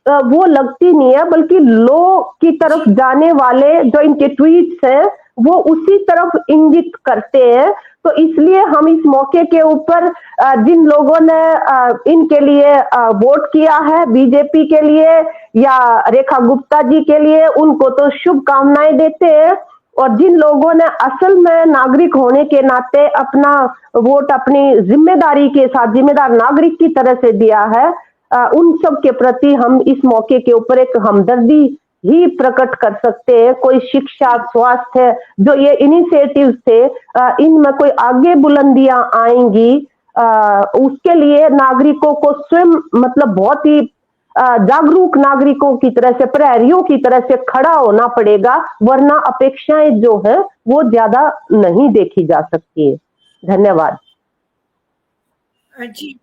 वो लगती नहीं है, बल्कि लो की तरफ जाने वाले जो इनके ट्वीट्स हैं वो उसी तरफ इंगित करते हैं। तो इसलिए हम इस मौके के ऊपर जिन लोगों ने इनके लिए वोट किया है, बीजेपी के लिए या रेखा गुप्ता जी के लिए, उनको तो शुभकामनाएं देते हैं। और जिन लोगों ने असल में नागरिक होने के नाते अपना वोट अपनी जिम्मेदारी के साथ, जिम्मेदार नागरिक की तरह से दिया है, उन सब के प्रति हम इस मौके के ऊपर एक हमदर्दी ही प्रकट कर सकते हैं। कोई शिक्षा, स्वास्थ्य, जो ये इनिशिएटिव थे, इनमें कोई आगे बुलंदियां आएंगी, उसके लिए नागरिकों को स्वयं मतलब बहुत ही जागरूक नागरिकों की तरह से, प्रहरियों की तरह से खड़ा होना पड़ेगा, वरना अपेक्षाएं जो है वो ज्यादा नहीं देखी जा सकती है। धन्यवाद। जी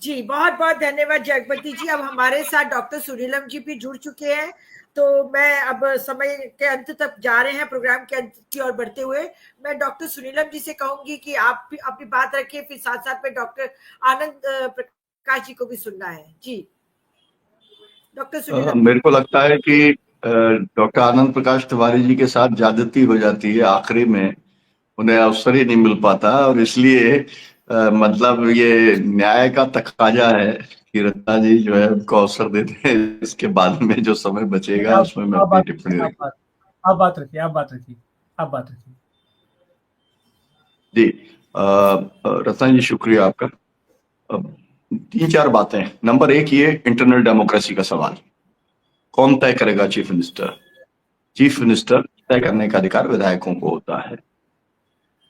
जी, बहुत बहुत धन्यवाद जगपति जी। अब हमारे साथ डॉक्टर सुनीलम जी भी जुड़ चुके हैं, तो मैं अब समय के अंत तक जा रहे हैं, प्रोग्राम के अंत की ओर बढ़ते हुए मैं डॉक्टर सुनीलम जी से कहूंगी कि आप भी अपनी बात रखिए, फिर साथ साथ में डॉक्टर आनंद प्रकाश जी को भी सुनना है। जी डॉक्टर सुनीलम। मेरे को लगता है कि डॉक्टर आनंद प्रकाश तिवारी जी के साथ ज्यादती हो जाती है, आखिरी में उन्हें अवसर ही नहीं मिल पाता, और इसलिए मतलब ये न्याय का तकाजा है कि रत्ना जी जो है उनको अवसर देते हैं। इसके बाद में जो समय बचेगा उसमें मैं अपनी टिप्पणी रखूंगा। आप बात रखिए। जी रत्ना जी, शुक्रिया आपका। 3-4 बातें। नंबर 1, ये इंटरनल डेमोक्रेसी का सवाल, कौन तय करेगा चीफ मिनिस्टर? चीफ मिनिस्टर तय करने का अधिकार विधायकों को होता है,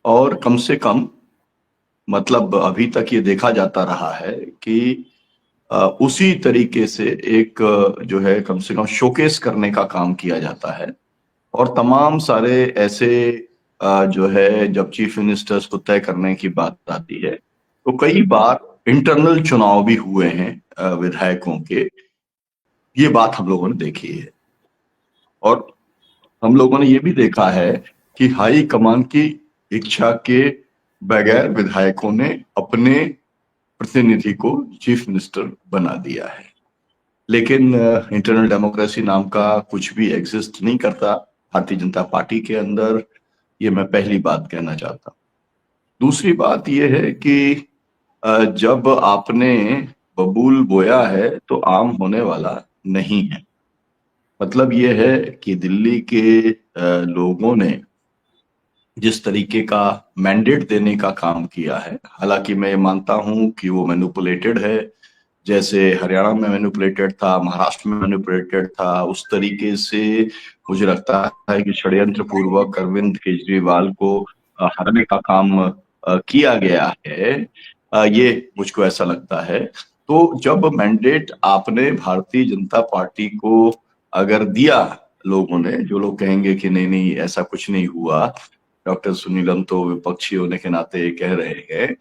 और कम से कम मतलब अभी तक ये देखा जाता रहा है कि उसी तरीके से एक जो है कम से कम शोकेस करने का काम किया जाता है। और तमाम सारे ऐसे जो है जब चीफ मिनिस्टर्स को तय करने की बात आती है तो कई बार इंटरनल चुनाव भी हुए हैं विधायकों के, ये बात हम लोगों ने देखी है। और हम लोगों ने ये भी देखा है कि हाई कमान की इच्छा के बगैर विधायकों ने अपने प्रतिनिधि को चीफ मिनिस्टर बना दिया है। लेकिन इंटरनल डेमोक्रेसी नाम का कुछ भी एग्जिस्ट नहीं करता भारतीय जनता पार्टी के अंदर, ये मैं पहली बात कहना चाहता हूँ। दूसरी बात यह है कि जब आपने बबूल बोया है तो आम होने वाला नहीं है। मतलब ये है कि दिल्ली के लोगों ने जिस तरीके का मैंडेट देने का काम किया है, हालांकि मैं ये मानता हूं कि वो मैनिपुलेटेड है, जैसे हरियाणा में मैनिपुलेटेड था, महाराष्ट्र में मैनिपुलेटेड था, उस तरीके से मुझे लगता है कि षड्यंत्र पूर्वक अरविंद केजरीवाल को हराने का काम किया गया है, ये मुझको ऐसा लगता है। तो जब मैंडेट आपने भारतीय जनता पार्टी को अगर दिया लोगों ने, जो लोग कहेंगे कि नहीं नहीं ऐसा कुछ नहीं हुआ, डॉक्टर सुनीलम तो विपक्षी होने के नाते कह रहे हैं,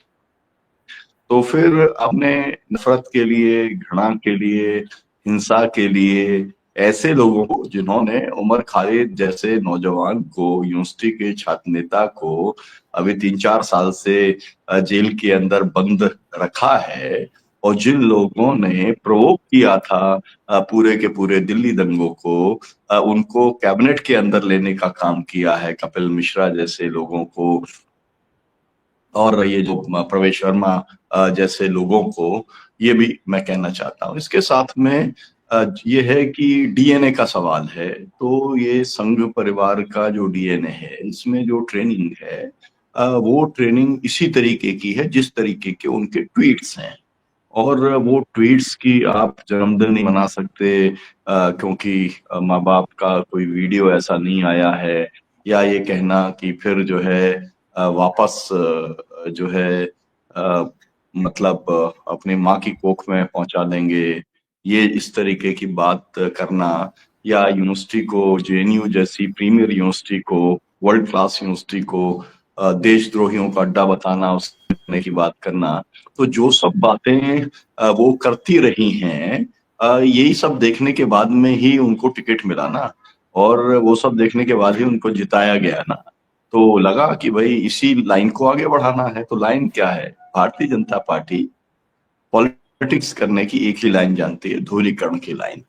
तो फिर आपने नफरत के लिए, घृणा के लिए, हिंसा के लिए ऐसे लोगों को, जिन्होंने उमर खालिद जैसे नौजवान को, यूनिवर्सिटी के छात्र नेता को अभी 3-4 साल से जेल के अंदर बंद रखा है, और जिन लोगों ने प्रोवोक किया था पूरे के पूरे दिल्ली दंगों को, उनको कैबिनेट के अंदर लेने का काम किया है, कपिल मिश्रा जैसे लोगों को, और ये जो प्रवेश वर्मा जैसे लोगों को, ये भी मैं कहना चाहता हूँ। इसके साथ में ये है कि डीएनए का सवाल है, तो ये संघ परिवार का जो डीएनए है, इसमें जो ट्रेनिंग है वो ट्रेनिंग इसी तरीके की है जिस तरीके के उनके ट्वीट्स हैं, और वो ट्वीट्स की आप जन्मदिन नहीं मना सकते क्योंकि माँ बाप का कोई वीडियो ऐसा नहीं आया है, या ये कहना कि फिर जो है वापस जो है मतलब अपनी माँ की कोख में पहुंचा देंगे, ये इस तरीके की बात करना, या यूनिवर्सिटी को, जेएनयू जैसी प्रीमियर यूनिवर्सिटी को, वर्ल्ड क्लास यूनिवर्सिटी को देशद्रोहियों का अड्डा बताना, उसने की बात करना, तो जो सब बातें वो करती रही हैं, यही सब देखने के बाद में ही उनको टिकट मिला ना, और वो सब देखने के बाद ही उनको जिताया गया ना। तो लगा कि भाई इसी लाइन को आगे बढ़ाना है। तो लाइन क्या है? भारतीय जनता पार्टी पॉलिटिक्स करने की एक ही लाइन जानती है, धूलीकरण की लाइन।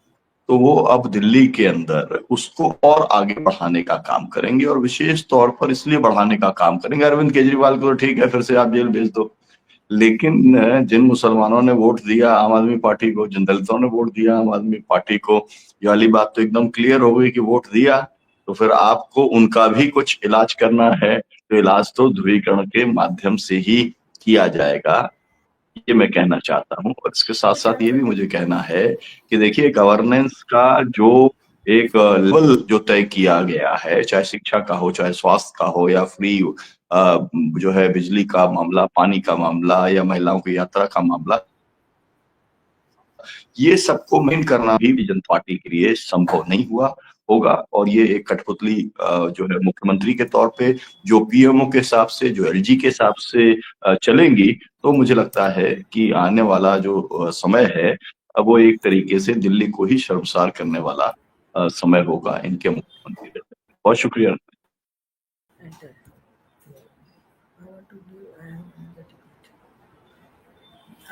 तो वो अब दिल्ली के अंदर उसको और आगे बढ़ाने का काम करेंगे, और विशेष तौर पर इसलिए बढ़ाने का काम करेंगे, अरविंद केजरीवाल को तो ठीक है, फिर से आप जेल भेज दो, लेकिन जिन मुसलमानों ने वोट दिया आम आदमी पार्टी को, जिन दलितों ने वोट दिया आम आदमी पार्टी को, ये वाली बात तो एकदम क्लियर हो गई कि वोट दिया, तो फिर आपको उनका भी कुछ इलाज करना है, तो इलाज तो ध्रुवीकरण के माध्यम से ही किया जाएगा, ये मैं कहना चाहता हूँ। और इसके साथ साथ ये भी मुझे कहना है कि देखिए, गवर्नेंस का जो एक लेवल जो तय किया गया है, चाहे शिक्षा का हो, चाहे स्वास्थ्य का हो, या फ्री जो है बिजली का मामला, पानी का मामला, या महिलाओं की यात्रा का मामला, ये सबको मेंटेन करना भी जनता पार्टी के लिए संभव नहीं हुआ होगा। और ये एक कठपुतली जो है मुख्यमंत्री के तौर पे, जो पीएमओ के हिसाब से, जो एलजी के हिसाब से चलेंगी, तो मुझे लगता है कि आने वाला जो समय है, वो एक तरीके से दिल्ली को ही शर्मसार करने वाला समय होगा इनके मुख्यमंत्री के। बहुत शुक्रिया।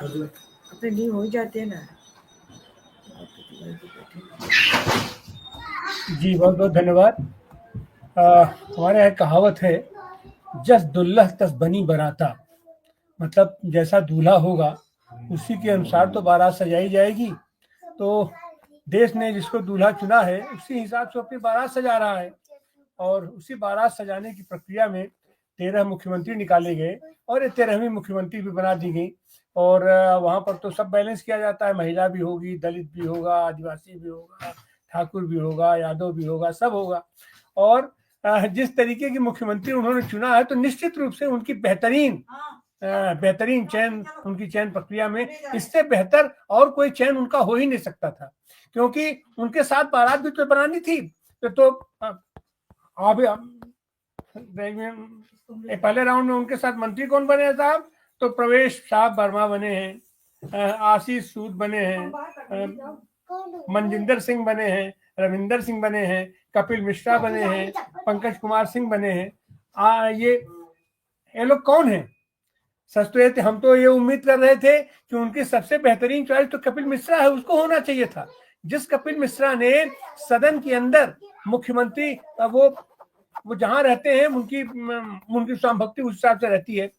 अपने लिए हो ही जाते हैं ना। जी बहुत बहुत धन्यवाद। हमारे यहाँ कहावत है, जस दुल्लह तस बनी बराता, मतलब जैसा दूल्हा होगा उसी के अनुसार तो बारात सजाई जाएगी। तो देश ने जिसको दूल्हा चुना है उसी हिसाब से अपनी बारात सजा रहा है, और उसी बारात सजाने की प्रक्रिया में 13 मुख्यमंत्री निकाले गए, और ये 13वीं मुख्यमंत्री भी बना दी गई। और वहाँ पर तो सब बैलेंस किया जाता है, महिला भी होगी, दलित भी होगा, आदिवासी भी होगा, ठाकुर भी होगा, यादव भी होगा, सब होगा। और जिस तरीके की मुख्यमंत्री उन्होंने चुना है, तो निश्चित रूप से उनकी बेहतरीन चयन, उनकी चयन प्रक्रिया में इससे बेहतर और कोई चयन उनका हो ही नहीं सकता था, क्योंकि उनके साथ बारात भी तो बनानी थी। तो पहले राउंड में उनके साथ मंत्री कौन बने साहब? तो प्रवेश साहब वर्मा बने हैं, आशीष सूद बने हैं, मनजिंदर सिंह बने हैं, रविंदर सिंह बने हैं, कपिल मिश्रा बने हैं, पंकज कुमार सिंह बने हैं। ये लोग कौन हैं? सच तो ये, हम तो ये उम्मीद कर रहे थे कि उनकी सबसे बेहतरीन चॉइस तो कपिल मिश्रा है, उसको होना चाहिए था। जिस कपिल मिश्रा ने सदन के अंदर मुख्यमंत्री, वो जहां रहते हैं उनकी स्वाम भक्ति उस हिसाब से रहती है।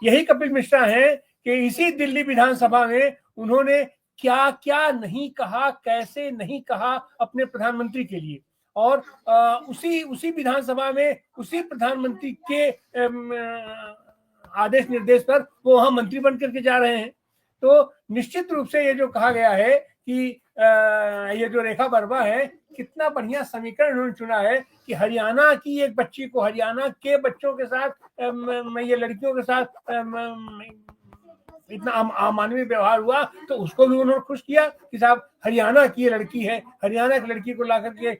यही कपिल मिश्रा हैं कि इसी दिल्ली विधानसभा में उन्होंने क्या क्या नहीं कहा, कैसे नहीं कहा अपने प्रधानमंत्री के लिए, और उसी विधानसभा में उसी प्रधानमंत्री के आदेश निर्देश पर वो वहां मंत्री बन करके जा रहे हैं। तो निश्चित रूप से ये जो कहा गया है कि ये जो रेखा वर्मा है, कितना बढ़िया समीकरण उन्होंने चुना है कि हरियाणा की एक बच्ची को, हरियाणा के बच्चों के साथ, ये लड़कियों के साथ इतना अमानवीय व्यवहार हुआ, तो उसको भी उन्होंने खुश किया कि साहब हरियाणा की ये लड़की है, हरियाणा की लड़की को ला करके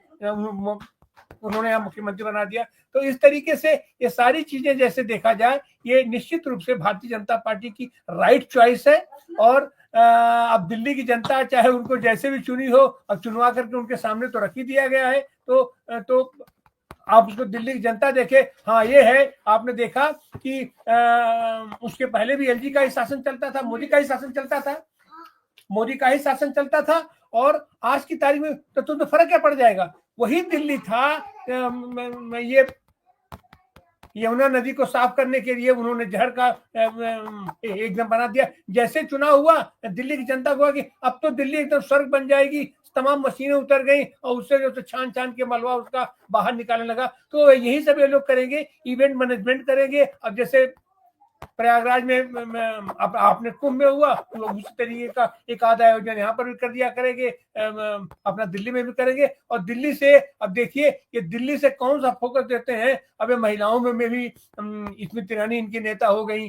उन्होंने यहाँ मुख्यमंत्री बना दिया। तो इस तरीके से ये सारी चीजें जैसे देखा जाए, ये निश्चित रूप से भारतीय जनता पार्टी की राइट चॉइस है। और अब दिल्ली की जनता चाहे उनको जैसे भी चुनी हो, अब चुनवा करके उनके सामने तो रख ही दिया गया है। तो आप उसको दिल्ली की जनता देखे। हाँ, ये है, आपने देखा कि उसके पहले भी एलजी का ही शासन चलता था, मोदी का ही शासन चलता था, और आज की तारीख में तो फर्क क्या पड़ जाएगा? वही दिल्ली था। ये यमुना नदी को साफ करने के लिए उन्होंने जहर का एकदम बना दिया। जैसे चुनाव हुआ दिल्ली की जनता को कि अब तो दिल्ली एकदम स्वर्ग बन जाएगी, तमाम मशीनें उतर गई और उससे जो तो छान छान के मलबा उसका बाहर निकालने लगा। तो यही सब ये लोग करेंगे, इवेंट मैनेजमेंट करेंगे। अब जैसे प्रयागराज में आपने कुंभ में हुआ तो उसी तरीके का एक आधा आयोजन यहाँ पर भी कर दिया करेंगे, अपना दिल्ली में भी करेंगे। और दिल्ली से अब देखिए कि दिल्ली से कौन सा फोकस देते हैं। अब महिलाओं में भी स्मृति ईरानी इनकी नेता हो गई।